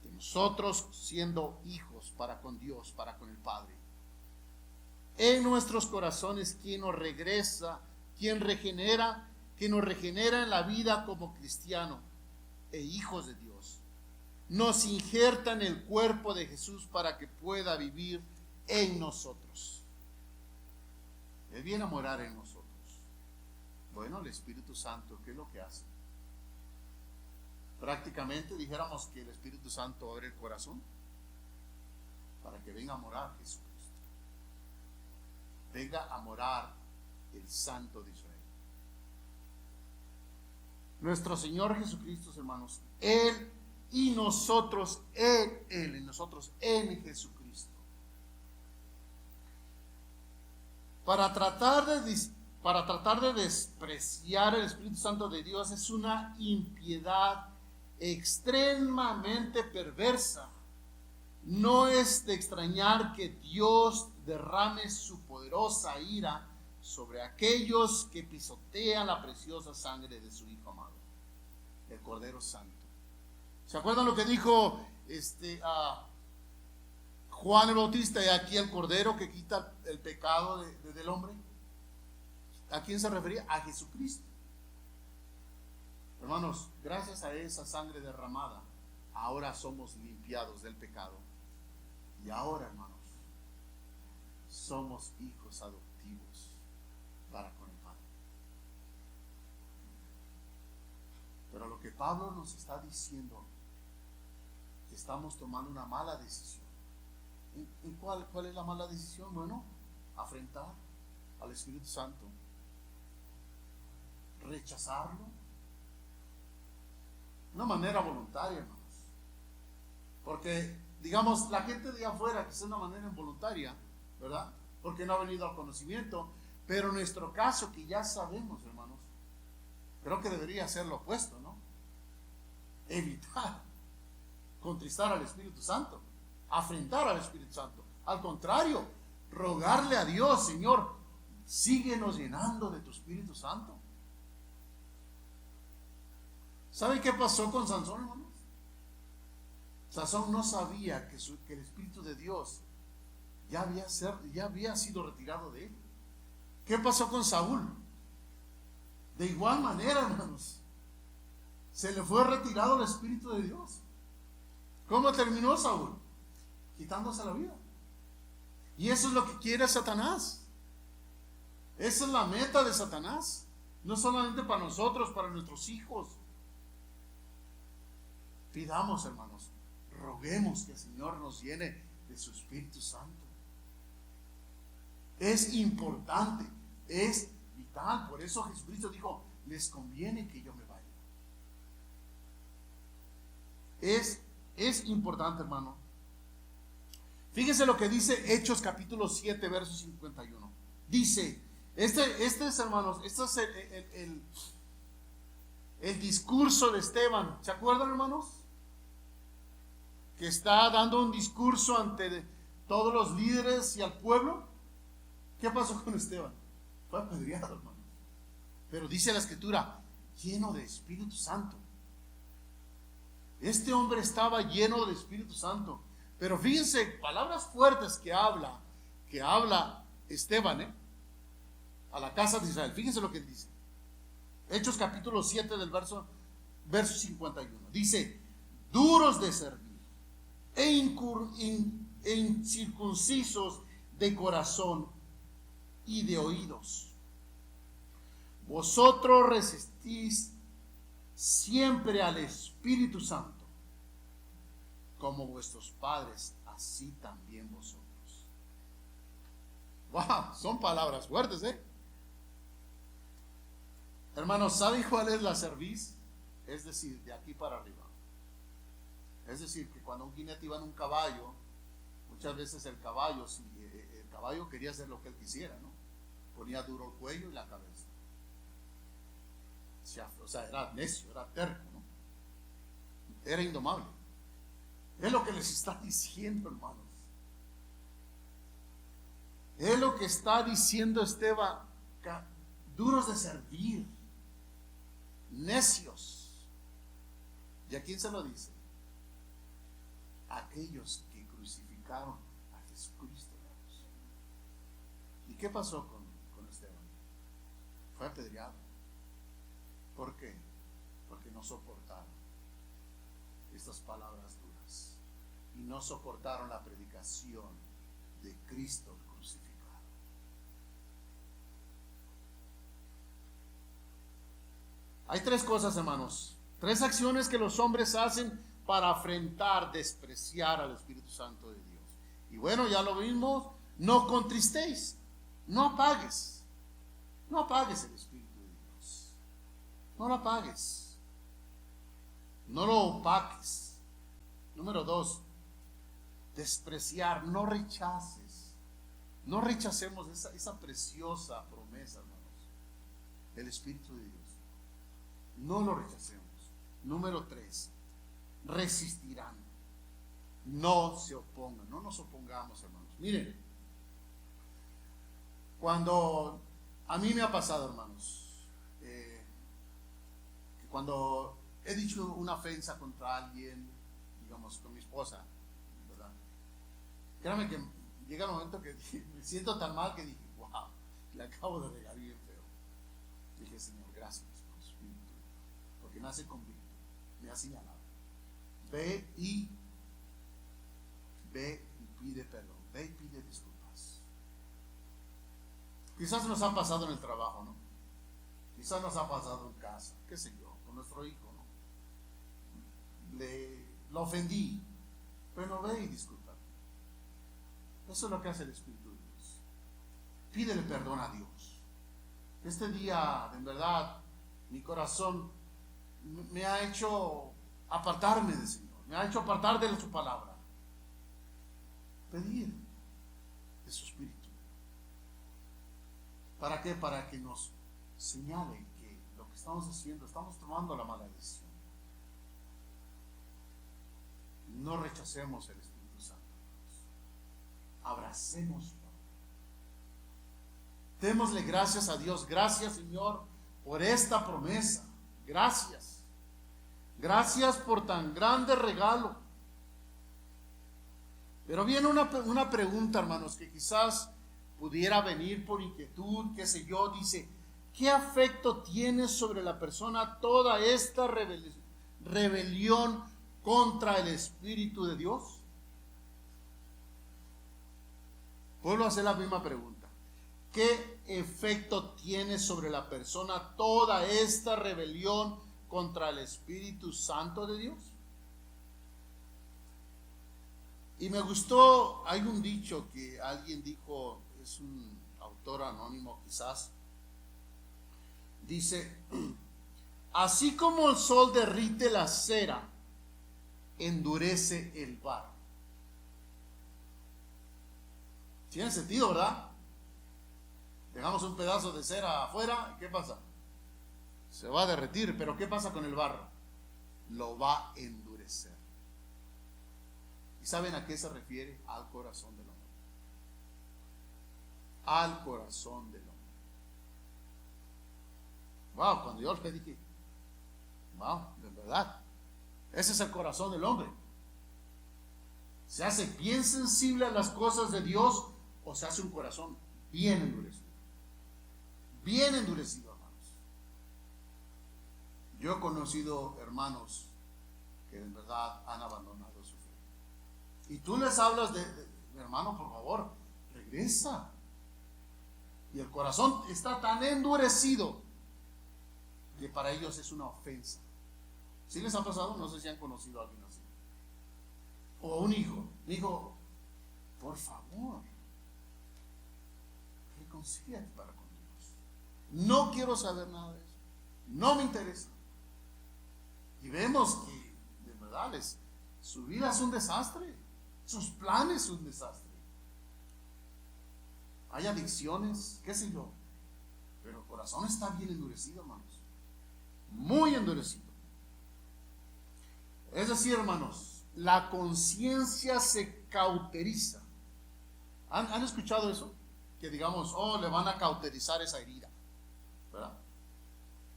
de nosotros siendo hijos para con Dios, para con el Padre. En nuestros corazones, quien nos regresa, quien regenera, que nos regenera en la vida como cristiano e hijos de Dios. Nos injerta en el cuerpo de Jesús para que pueda vivir en nosotros. Él viene a morar en nosotros. Bueno, el Espíritu Santo, ¿qué es lo que hace? Prácticamente dijéramos que el Espíritu Santo abre el corazón para que venga a morar Jesucristo. Venga a morar el Santo de Israel. Nuestro Señor Jesucristo, hermanos, Él y nosotros, Él y nosotros en Jesucristo. Para tratar de despreciar el Espíritu Santo de Dios es una impiedad extremadamente perversa. No es de extrañar que Dios derrame su poderosa ira sobre aquellos que pisotean la preciosa sangre de su Hijo amado, el Cordero Santo. ¿Se acuerdan lo que dijo Juan el Bautista? Y aquí el Cordero que quita el pecado del hombre. ¿A quién se refería? A Jesucristo. Hermanos, gracias a esa sangre derramada, ahora somos limpiados del pecado. Y ahora, hermanos, somos hijos adoptivos para con el Padre. Pero lo que Pablo nos está diciendo, que estamos tomando una mala decisión. ¿En cuál es la mala decisión? Bueno, afrentar al Espíritu Santo, rechazarlo. Una manera voluntaria, hermanos. Porque, digamos, la gente de afuera, que es una manera involuntaria, ¿verdad? Porque no ha venido al conocimiento. Pero en nuestro caso, que ya sabemos, hermanos, creo que debería ser lo opuesto, ¿no? Evitar contristar al Espíritu Santo, afrentar al Espíritu Santo. Al contrario, rogarle a Dios: Señor, síguenos llenando de tu Espíritu Santo. ¿Saben qué pasó con Sansón, hermanos? Sansón no sabía que el Espíritu de Dios ya había sido retirado de él. ¿Qué pasó con Saúl? De igual manera, hermanos, se le fue retirado el Espíritu de Dios. ¿Cómo terminó Saúl? Quitándose la vida. Y eso es lo que quiere Satanás. Esa es la meta de Satanás. No solamente para nosotros, para nuestros hijos. Pidamos, hermanos, roguemos que el Señor nos llene de su Espíritu Santo. Es importante, es vital. Por eso Jesucristo dijo: les conviene que yo me vaya. Es importante, hermano. Fíjese lo que dice Hechos capítulo 7, verso 51. Dice, este es, hermanos, este es el discurso de Esteban. ¿Se acuerdan, hermanos? Que está dando un discurso ante todos los líderes y al pueblo. ¿Qué pasó con Esteban? Fue apedreado, hermanos. Pero dice la Escritura, lleno de Espíritu Santo. Este hombre estaba lleno del Espíritu Santo. Pero fíjense, palabras fuertes que habla Esteban, a la casa de Israel. Fíjense lo que dice. Hechos capítulo 7 del verso 51. Dice: duros de servir e incircuncisos de corazón y de oídos. Vosotros resistís siempre al Espíritu Santo, como vuestros padres, así también vosotros. Wow, son palabras fuertes, hermanos. ¿Saben cuál es la cerviz? Es decir, de aquí para arriba. Es decir, que cuando un jinete iba en un caballo, muchas veces el caballo quería hacer lo que él quisiera, ¿no? Ponía duro el cuello y la cabeza. O sea, era necio, era terco, ¿no? Era indomable. Es lo que les está diciendo, hermanos. Es lo que está diciendo Esteban: duros de servir, necios. ¿Y a quién se lo dice? Aquellos que crucificaron a Jesucristo. ¿Y qué pasó con Esteban? Fue apedreado. ¿Por qué? Porque no soportaron estas palabras duras y no soportaron la predicación de Cristo crucificado. Hay tres cosas, hermanos, tres acciones que los hombres hacen para afrentar, despreciar al Espíritu Santo de Dios. Y bueno, ya lo vimos: no contristéis, no apagues el Espíritu de Dios, no lo apagues, no lo opaques. Número 2, despreciar, no rechaces, no rechacemos esa preciosa promesa, hermanos, del Espíritu de Dios. No lo rechacemos. Número 3, resistirán, no se opongan, no nos opongamos, hermanos. Miren, cuando a mí me ha pasado, hermanos, que cuando he dicho una ofensa contra alguien, digamos con mi esposa, ¿verdad? Créanme que llega el momento que me siento tan mal que dije: wow, le acabo de regar bien feo. Dije: Señor, gracias por tu Espíritu, porque me hace convicto, me ha señalado. Ve y pide perdón, ve y pide disculpas. Quizás nos ha pasado en el trabajo, ¿no? Quizás nos ha pasado en casa, qué sé yo, con nuestro hijo, ¿no? Lo ofendí, pero ve y disculpa. Eso es lo que hace el Espíritu de Dios. Pídele perdón a Dios. Este día, en verdad, Mi corazón me ha hecho apartarme del Señor, me ha hecho apartar de su palabra. Pedir de su Espíritu. ¿Para qué? Para que nos señale que lo que estamos haciendo, estamos tomando la mala decisión. No rechacemos el Espíritu Santo. Abracémoslo. Démosle gracias a Dios. Gracias, Señor, por esta promesa. Gracias. Gracias por tan grande regalo. Pero viene una pregunta, hermanos, que quizás pudiera venir por inquietud, qué sé yo. Dice, ¿qué afecto tiene sobre la persona toda esta rebelión contra el Espíritu de Dios? Vuelvo a hacer la misma pregunta. ¿Qué efecto tiene sobre la persona toda esta rebelión contra el Espíritu Santo de Dios? Y me gustó, hay un dicho que alguien dijo, es un autor anónimo quizás, dice, así como el sol derrite la cera, endurece el barro. Tiene sentido, ¿verdad? Dejamos un pedazo de cera afuera, ¿qué pasa? Se va a derretir, pero ¿qué pasa con el barro? Lo va a endurecer. ¿Y saben a qué se refiere? Al corazón del hombre. Al corazón del hombre. Wow, cuando yo le dije, wow, de verdad, ese es el corazón del hombre. Se hace bien sensible a las cosas de Dios o se hace un corazón bien endurecido. Bien endurecido, hermanos. Yo he conocido hermanos que en verdad han abandonado su fe. Y tú les hablas de hermano, por favor, regresa. Y el corazón está tan endurecido que para ellos es una ofensa. ¿Sí les ha pasado? No sé si han conocido a alguien así. O un hijo. Mi hijo, por favor, reconcíliate para con Dios. No quiero saber nada de eso. No me interesa. Y vemos que, de verdad, su vida es un desastre. Sus planes son un desastre. Hay adicciones, qué sé yo. Pero el corazón está bien endurecido, hermanos. Muy endurecido. Es decir, hermanos, la conciencia se cauteriza. ¿Han escuchado eso? Que digamos, oh, le van a cauterizar esa herida, ¿verdad?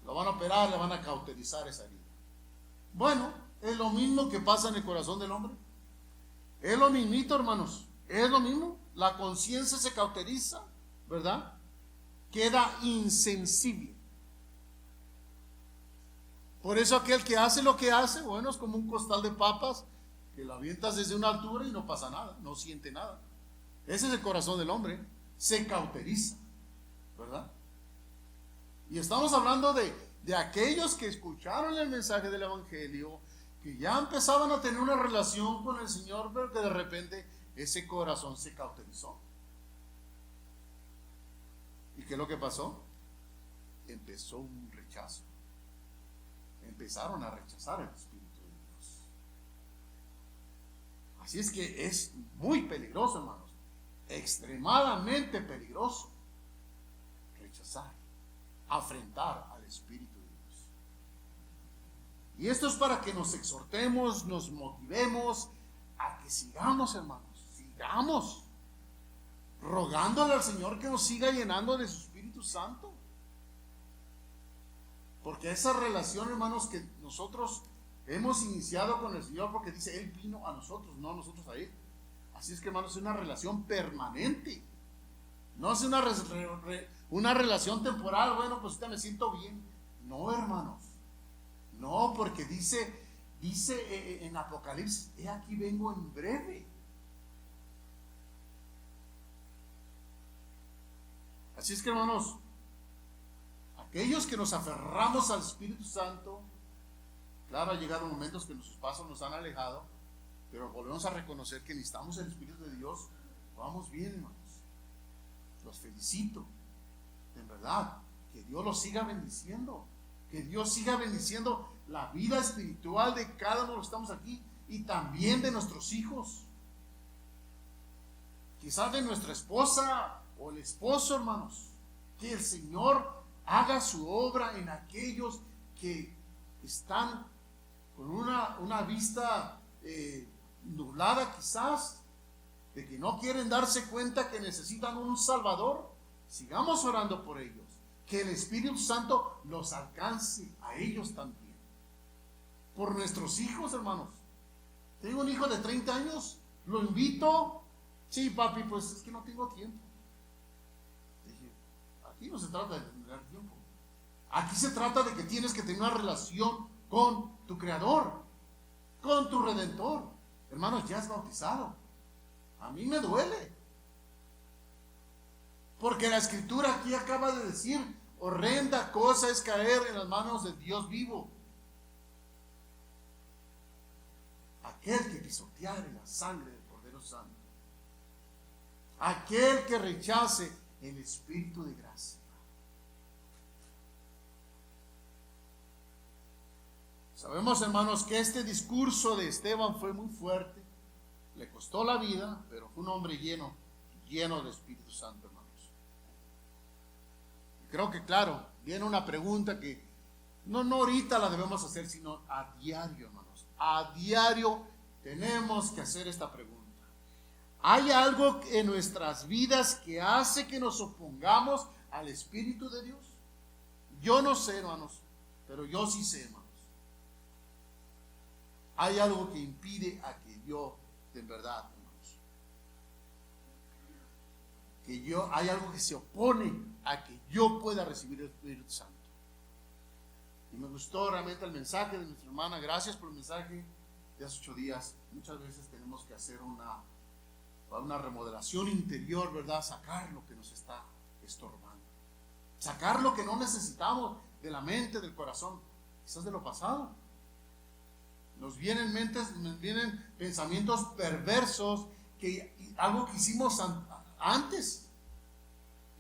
Lo van a operar, le van a cauterizar esa herida. Bueno, es lo mismo que pasa en el corazón del hombre. Es lo mismito, hermanos. Es lo mismo. La conciencia se cauteriza, ¿verdad? Queda insensible. Por eso aquel que hace lo que hace, bueno, es como un costal de papas que lo avientas desde una altura y no pasa nada, no siente nada. Ese es el corazón del hombre, se cauteriza, ¿verdad? Y estamos hablando de aquellos que escucharon el mensaje del Evangelio, que ya empezaban a tener una relación con el Señor, pero que de repente ese corazón se cauterizó. ¿Y qué es lo que pasó? Empezó un rechazo. Empezaron a rechazar el Espíritu de Dios. Así es que es muy peligroso, hermanos, extremadamente peligroso rechazar, afrentar al Espíritu de Dios. Y esto es para que nos exhortemos, nos motivemos a que sigamos, hermanos, sigamos rogándole al Señor que nos siga llenando de su Espíritu Santo. Porque esa relación, hermanos, que nosotros hemos iniciado con el Señor, porque dice, Él vino a nosotros, no nosotros a Él. Así es que, hermanos, es una relación permanente. No es una relación temporal, bueno, pues ahorita me siento bien. No, hermanos. No, porque dice en Apocalipsis, he aquí vengo en breve. Así es que, hermanos, aquellos que nos aferramos al Espíritu Santo, claro, ha llegado momentos que nuestros pasos nos han alejado, pero volvemos a reconocer que necesitamos el Espíritu de Dios. Vamos bien, hermanos. Los felicito, en verdad, que Dios los siga bendiciendo. Que Dios siga bendiciendo la vida espiritual de cada uno de los que estamos aquí y también de nuestros hijos. Quizás de nuestra esposa o el esposo, hermanos. Que el Señor haga su obra en aquellos que están con una vista nublada quizás, de que no quieren darse cuenta que necesitan un Salvador. Sigamos orando por ellos, que el Espíritu Santo los alcance a ellos también. Por nuestros hijos, hermanos. Tengo un hijo de 30 años, lo invito. Sí, papi, pues es que no tengo tiempo. Dije, aquí no se trata de tener tiempo. Aquí se trata de que tienes que tener una relación con tu Creador, con tu Redentor. Hermanos, ya es bautizado. A mí me duele. Porque la Escritura aquí acaba de decir, horrenda cosa es caer en las manos de Dios vivo. Aquel que pisoteare la sangre del Cordero Santo. Aquel que rechace el Espíritu de gracia. Sabemos, hermanos, que este discurso de Esteban fue muy fuerte. Le costó la vida, pero fue un hombre lleno del Espíritu Santo, hermanos. Creo que, claro, viene una pregunta que no ahorita la debemos hacer, sino a diario, hermanos. A diario tenemos que hacer esta pregunta. ¿Hay algo en nuestras vidas que hace que nos opongamos al Espíritu de Dios? Yo no sé, hermanos, pero yo sí sé, hermanos. Hay algo que impide a que yo, de verdad, hermanos, hay algo que se opone a que yo pueda recibir el Espíritu Santo. Y me gustó realmente el mensaje de nuestra hermana. Gracias por el mensaje de hace 8 días. Muchas veces tenemos que hacer una remodelación interior, ¿verdad? Sacar lo que nos está estorbando. Sacar lo que no necesitamos de la mente, del corazón, quizás de lo pasado. Nos vienen pensamientos perversos, algo que hicimos antes.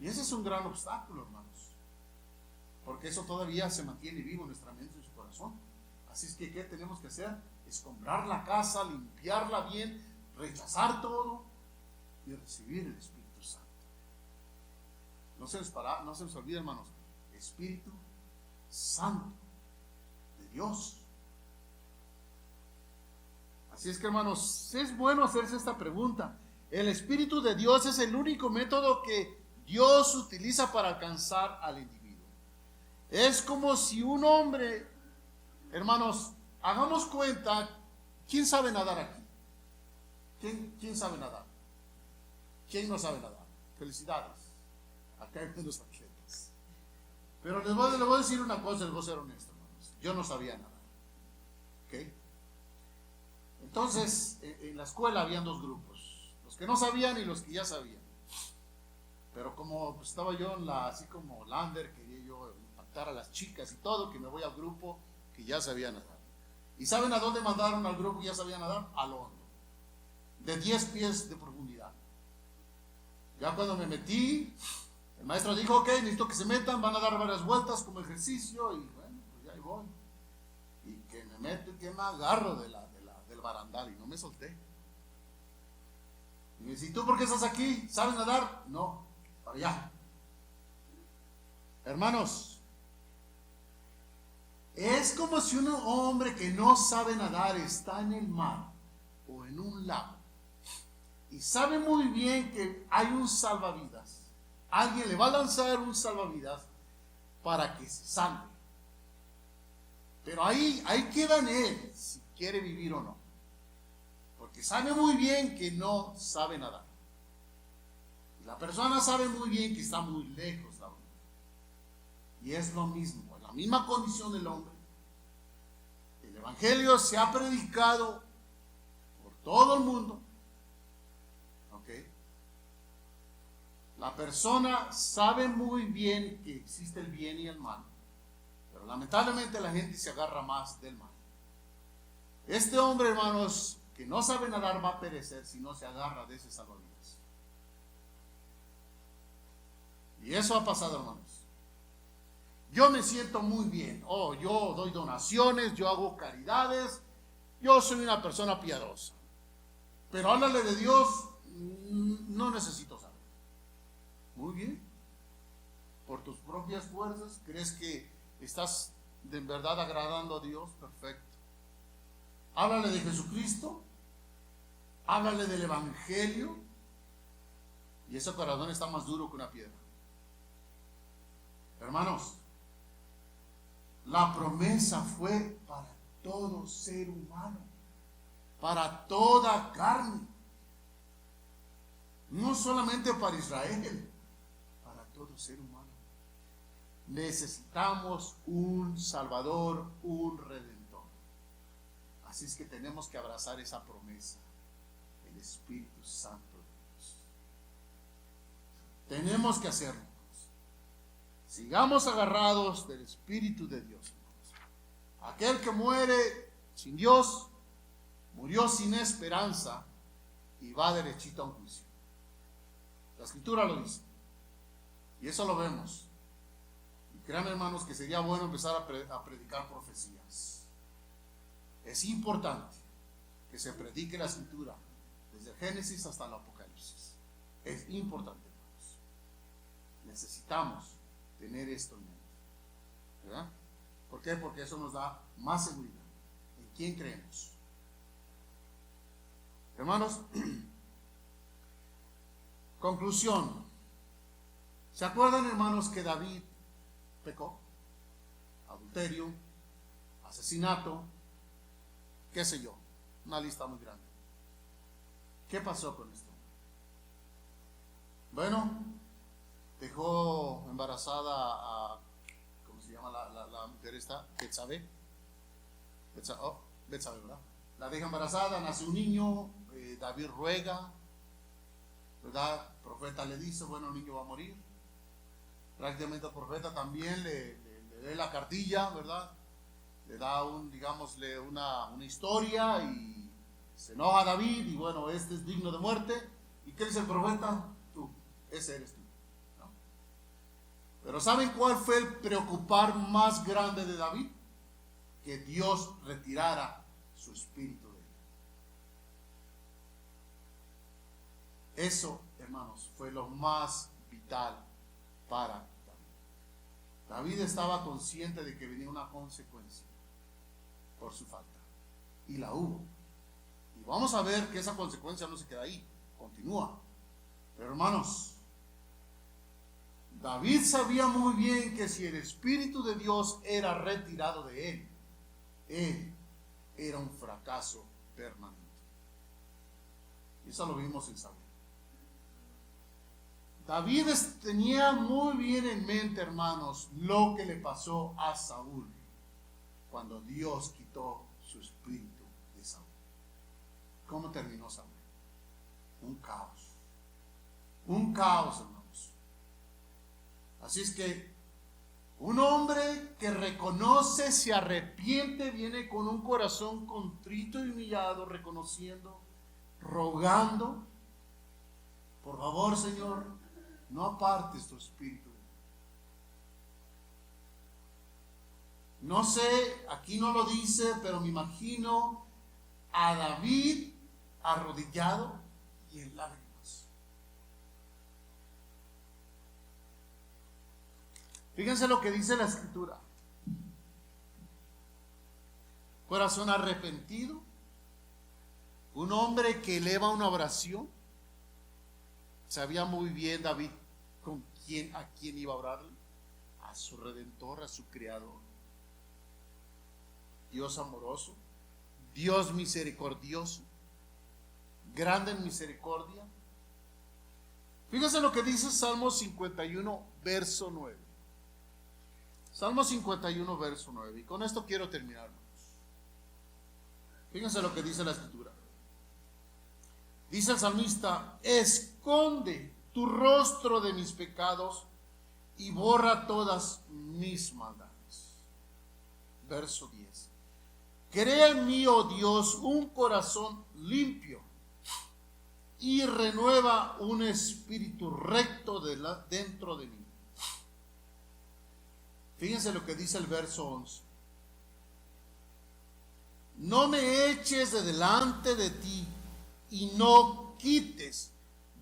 Y ese es un gran obstáculo, hermanos. Porque eso todavía se mantiene vivo en nuestra mente y en su corazón. Así es que, ¿qué tenemos que hacer? Escombrar la casa, limpiarla bien, rechazar todo y recibir el Espíritu Santo. No se nos olvide, hermanos, Espíritu Santo de Dios. Así es que, hermanos, es bueno hacerse esta pregunta. El Espíritu de Dios es el único método que Dios utiliza para alcanzar al individuo. Es como si un hombre, hermanos, hagamos cuenta, ¿quién sabe nadar aquí? ¿Quién sabe nadar? ¿Quién no sabe nadar? Felicidades. Acá hay menos atletas. Pero les voy a decir una cosa, les voy a ser honesto, hermanos. Yo no sabía nadar. ¿Ok? Entonces, en la escuela habían 2 grupos. Los que no sabían y los que ya sabían. Pero como pues, estaba yo así como Lander, quería yo impactar a las chicas y todo, que me voy al grupo que ya sabía nadar. ¿Y saben a dónde mandaron al grupo que ya sabía nadar? Al hondo. De 10 pies de profundidad. Ya cuando me metí, el maestro dijo, ok, necesito que se metan, van a dar varias vueltas como ejercicio, y bueno, pues ya ahí voy. Y que me meto y que me agarro del barandal y no me solté. Y me dice, ¿y tú por qué estás aquí? ¿Sabes nadar? No, para allá. Hermanos, es como si un hombre que no sabe nadar está en el mar o en un lago y sabe muy bien que hay un salvavidas. Alguien le va a lanzar un salvavidas para que se salve. Pero ahí queda en él si quiere vivir o no. Porque sabe muy bien que no sabe nadar. Y la persona sabe muy bien que está muy lejos de la orilla. Y es lo mismo, es la misma condición del hombre. El Evangelio se ha predicado por todo el mundo. ¿Ok? La persona sabe muy bien que existe el bien y el mal. Pero lamentablemente la gente se agarra más del mal. Este hombre, hermanos, que no sabe nadar va a perecer si no se agarra de ese salvavidas. Y eso ha pasado, hermanos. yo me siento muy bien. Oh, yo doy donaciones, yo hago caridades, yo soy una persona piadosa. Pero háblale de Dios, no necesito saber. Muy bien. Por tus propias fuerzas, ¿crees que estás de verdad agradando a Dios? Perfecto. Háblale de Jesucristo, háblale del Evangelio, y ese corazón está más duro que una piedra. Hermanos, la promesa fue para todo ser humano, para toda carne, no solamente para Israel, para todo ser humano. Necesitamos un Salvador, un Redentor. Así es que tenemos que abrazar esa promesa, el Espíritu Santo de Dios. Tenemos que hacerlo. Sigamos agarrados del Espíritu de Dios. Aquel que muere sin Dios, murió sin esperanza y va derechito a un juicio. La Escritura lo dice. Y eso lo vemos. Y créanme, hermanos, que sería bueno empezar a predicar profecías. Es importante que se predique la Escritura desde el Génesis hasta el Apocalipsis. Es importante, hermanos. Necesitamos tener esto en mente, ¿verdad? ¿Por qué? Porque eso nos da más seguridad en quién creemos. Hermanos, conclusión. ¿Se acuerdan, hermanos, que David pecó? Adulterio, asesinato, qué sé yo, una lista muy grande. ¿Qué pasó con esto? Bueno, dejó embarazada a, ¿cómo se llama la mujer esta? Betsabé, ¿verdad? La deja embarazada, nace un niño, David ruega, ¿verdad? El profeta le dice, bueno, el niño va a morir. Prácticamente el profeta también le lee la cartilla, ¿verdad? Le da digámosle una historia y se enoja a David y bueno, este es digno de muerte. ¿Y qué dice el profeta? Tú, ese eres tú. ¿No? Pero ¿saben cuál fue el preocupar más grande de David? Que Dios retirara su espíritu de él. Eso, hermanos, fue lo más vital para David. David estaba consciente de que venía una consecuencia por su falta. Y la hubo. Y vamos a ver que esa consecuencia no se queda ahí, continúa. Pero hermanos, David sabía muy bien que si el Espíritu de Dios era retirado de él era un fracaso permanente. Y eso lo vimos en Saúl. David tenía muy bien en mente, hermanos, lo que le pasó a Saúl cuando Dios quitó su espíritu de Saúl. ¿Cómo terminó Saúl? Un caos. Un caos, hermanos. Así es que un hombre que reconoce, se arrepiente, viene con un corazón contrito y humillado, reconociendo, rogando, por favor, Señor, no apartes tu espíritu. No sé, aquí no lo dice, pero me imagino a David arrodillado y en lágrimas. Fíjense lo que dice la Escritura. Corazón arrepentido, un hombre que eleva una oración. Sabía muy bien David a quién iba a orarle, a su Redentor, a su Creador. Dios amoroso, Dios misericordioso, grande en misericordia. Fíjense lo que dice Salmo 51, verso 9. Salmo 51, verso 9. Y con esto quiero terminar. Fíjense lo que dice la Escritura. Dice el salmista, esconde tu rostro de mis pecados y borra todas mis maldades. Verso 10. Crea en mí, oh Dios, un corazón limpio y renueva un espíritu recto dentro de mí. Fíjense lo que dice el verso 11. No me eches de delante de ti y no quites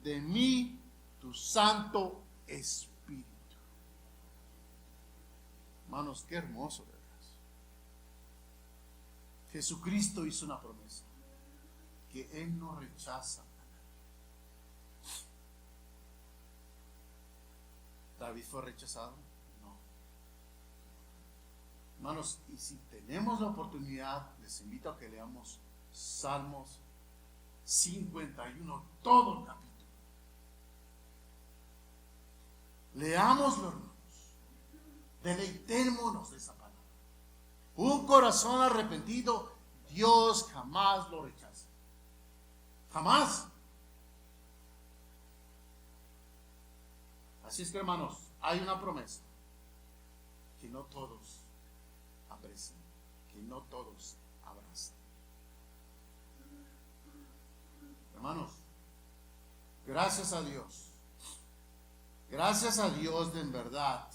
de mí tu Santo Espíritu. Hermanos, qué hermoso, ¿verdad? Jesucristo hizo una promesa, que Él no rechaza a nadie. ¿David fue rechazado? No. Hermanos, y si tenemos la oportunidad, les invito a que leamos Salmos 51, todo el capítulo. Leámoslo, hermanos. Deleitémonos de esa palabra. Un corazón arrepentido, Dios jamás lo rechaza. Jamás. Así es que, hermanos, hay una promesa que no todos aprecian, que no todos abrazan. Hermanos, gracias a Dios. Gracias a Dios de en verdad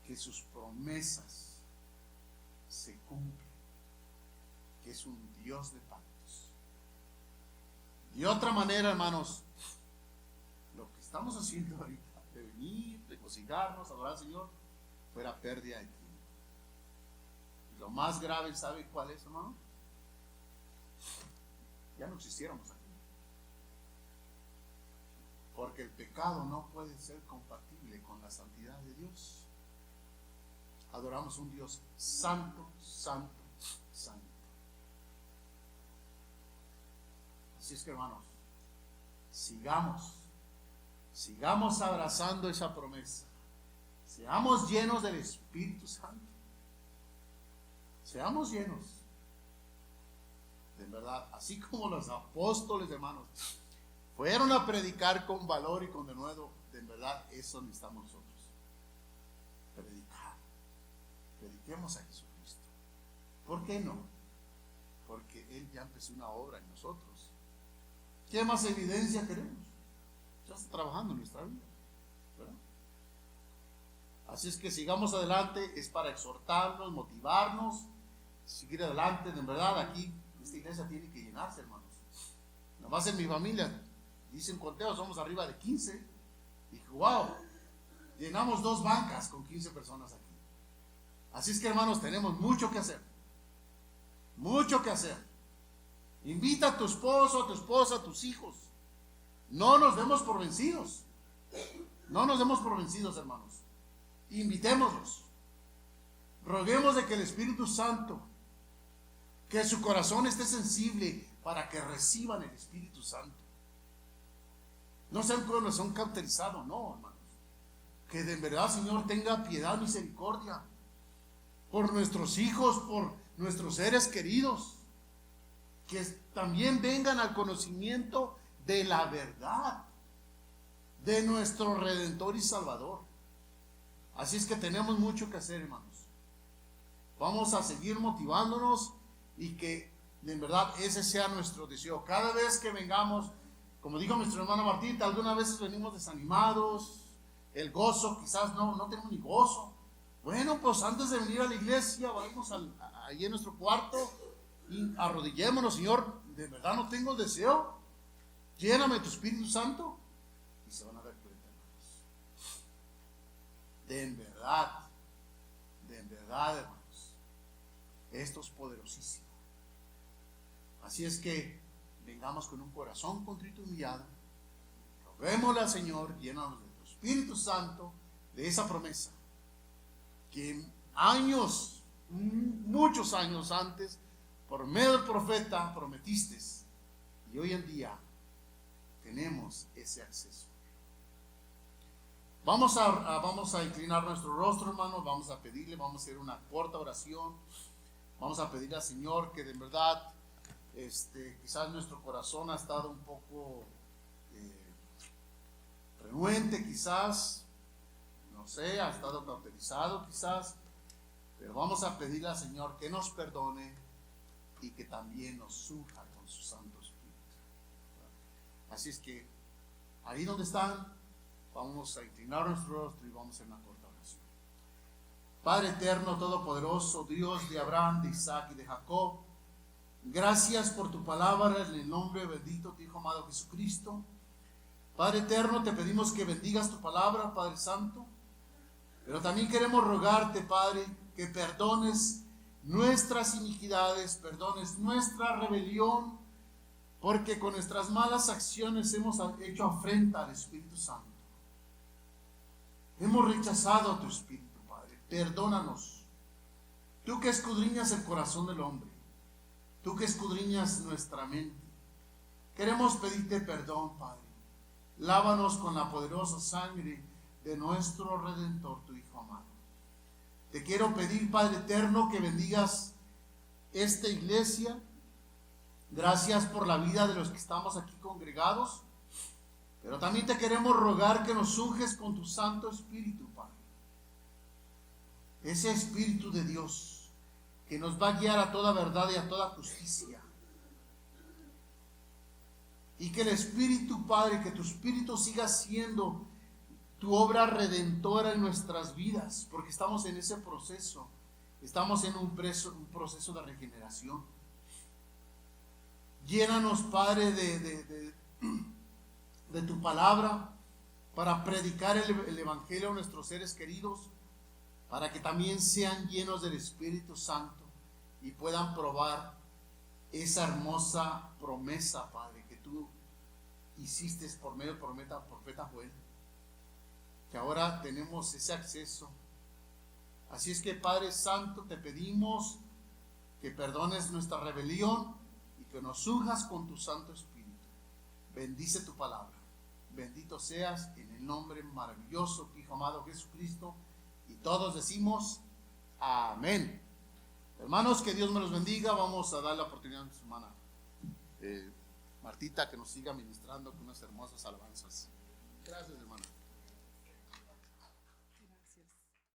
que sus promesas se cumplen, que es un Dios de pactos. De otra manera, hermanos, lo que estamos haciendo ahorita, de venir, regocijarnos, adorar al Señor, fuera pérdida de tiempo. Y lo más grave, ¿sabe cuál es, hermano? Ya no existiéramos aquí. Porque el pecado no puede ser compatible con la santidad de Dios. Adoramos un Dios santo, santo, santo. Así es que, hermanos, sigamos abrazando esa promesa. Seamos llenos del Espíritu Santo. Seamos llenos. De verdad, así como los apóstoles, hermanos, fueron a predicar con valor y con denuedo, de verdad, eso necesitamos nosotros. Predicar. Prediquemos a Jesucristo. ¿Por qué no? Porque Él ya empezó una obra en nosotros. ¿Qué más evidencia queremos? Ya está trabajando en nuestra vida, ¿verdad? Así es que sigamos adelante, es para exhortarnos, motivarnos, seguir adelante. De verdad, aquí esta iglesia tiene que llenarse, hermanos. Nada más en mi familia, dicen conteo, somos arriba de 15. Y wow, llenamos 2 bancas con 15 personas aquí. Así es que, hermanos, tenemos mucho que hacer. Mucho que hacer. Invita a tu esposo, a tu esposa, a tus hijos. No nos demos por vencidos. No nos demos por vencidos, hermanos. Invitémoslos. Roguemos de que el Espíritu Santo, que su corazón esté sensible para que reciban el Espíritu Santo. No sean un corazón cauterizado, no, hermanos. Que de verdad, Señor, tenga piedad, misericordia por nuestros hijos, por nuestros seres queridos, que también vengan al conocimiento de la verdad de nuestro Redentor y Salvador. Así es que tenemos mucho que hacer, hermanos. Vamos a seguir motivándonos y que de verdad ese sea nuestro deseo. Cada vez que vengamos, como dijo nuestro hermano Martín, algunas veces venimos desanimados, el gozo, quizás no tenemos ni gozo. Bueno, pues antes de venir a la iglesia, vamos ahí en nuestro cuarto y arrodillémonos, Señor, de verdad no tengo el deseo, lléname tu Espíritu Santo, y se van a dar cuenta, hermanos. De verdad, hermanos, esto es poderosísimo. Así es que vengamos con un corazón contrito y humillado, roguémosle al Señor, llénanos de tu Espíritu Santo, de esa promesa que años, muchos años antes, por medio del profeta prometiste, y hoy en día tenemos ese acceso. Vamos a inclinar nuestro rostro, hermanos, vamos a pedirle, vamos a hacer una corta oración, vamos a pedirle al Señor que de verdad, quizás nuestro corazón ha estado un poco renuente, quizás, no sé, ha estado cauterizado quizás, pero vamos a pedirle al Señor que nos perdone y que también nos surja con su Santo Espíritu. Así es que ahí donde están, vamos a inclinar nuestro rostro y vamos a hacer una corta oración. Padre eterno, todopoderoso, Dios de Abraham, de Isaac y de Jacob, gracias por tu palabra en el nombre bendito de tu Hijo amado Jesucristo. Padre eterno, te pedimos que bendigas tu palabra, Padre Santo, pero también queremos rogarte, Padre, que perdones nuestras iniquidades, perdones nuestra rebelión, porque con nuestras malas acciones hemos hecho afrenta al Espíritu Santo. Hemos rechazado a tu Espíritu, Padre. Perdónanos. Tú que escudriñas el corazón del hombre, tú que escudriñas nuestra mente, queremos pedirte perdón, Padre. Lávanos con la poderosa sangre de nuestro Redentor, tu Hijo amado. Te quiero pedir, Padre eterno, que bendigas esta iglesia. Gracias por la vida de los que estamos aquí congregados, pero también te queremos rogar que nos unges con tu Santo Espíritu, Padre. Ese Espíritu de Dios que nos va a guiar a toda verdad y a toda justicia. Y que el Espíritu, Padre, que tu Espíritu siga siendo tu obra redentora en nuestras vidas, porque estamos en ese proceso, estamos en un proceso de regeneración. Llénanos, Padre, de tu palabra para predicar el Evangelio a nuestros seres queridos, para que también sean llenos del Espíritu Santo y puedan probar esa hermosa promesa, Padre, que tú hiciste por medio del profeta Joel, que ahora tenemos ese acceso. Así es que, Padre Santo, te pedimos que perdones nuestra rebelión y que nos unjas con tu Santo Espíritu. Bendice tu palabra. Bendito seas en el nombre maravilloso de tu Hijo amado Jesucristo. Y todos decimos amén. Hermanos, que Dios me los bendiga. Vamos a dar la oportunidad a su hermana Martita que nos siga ministrando con unas hermosas alabanzas.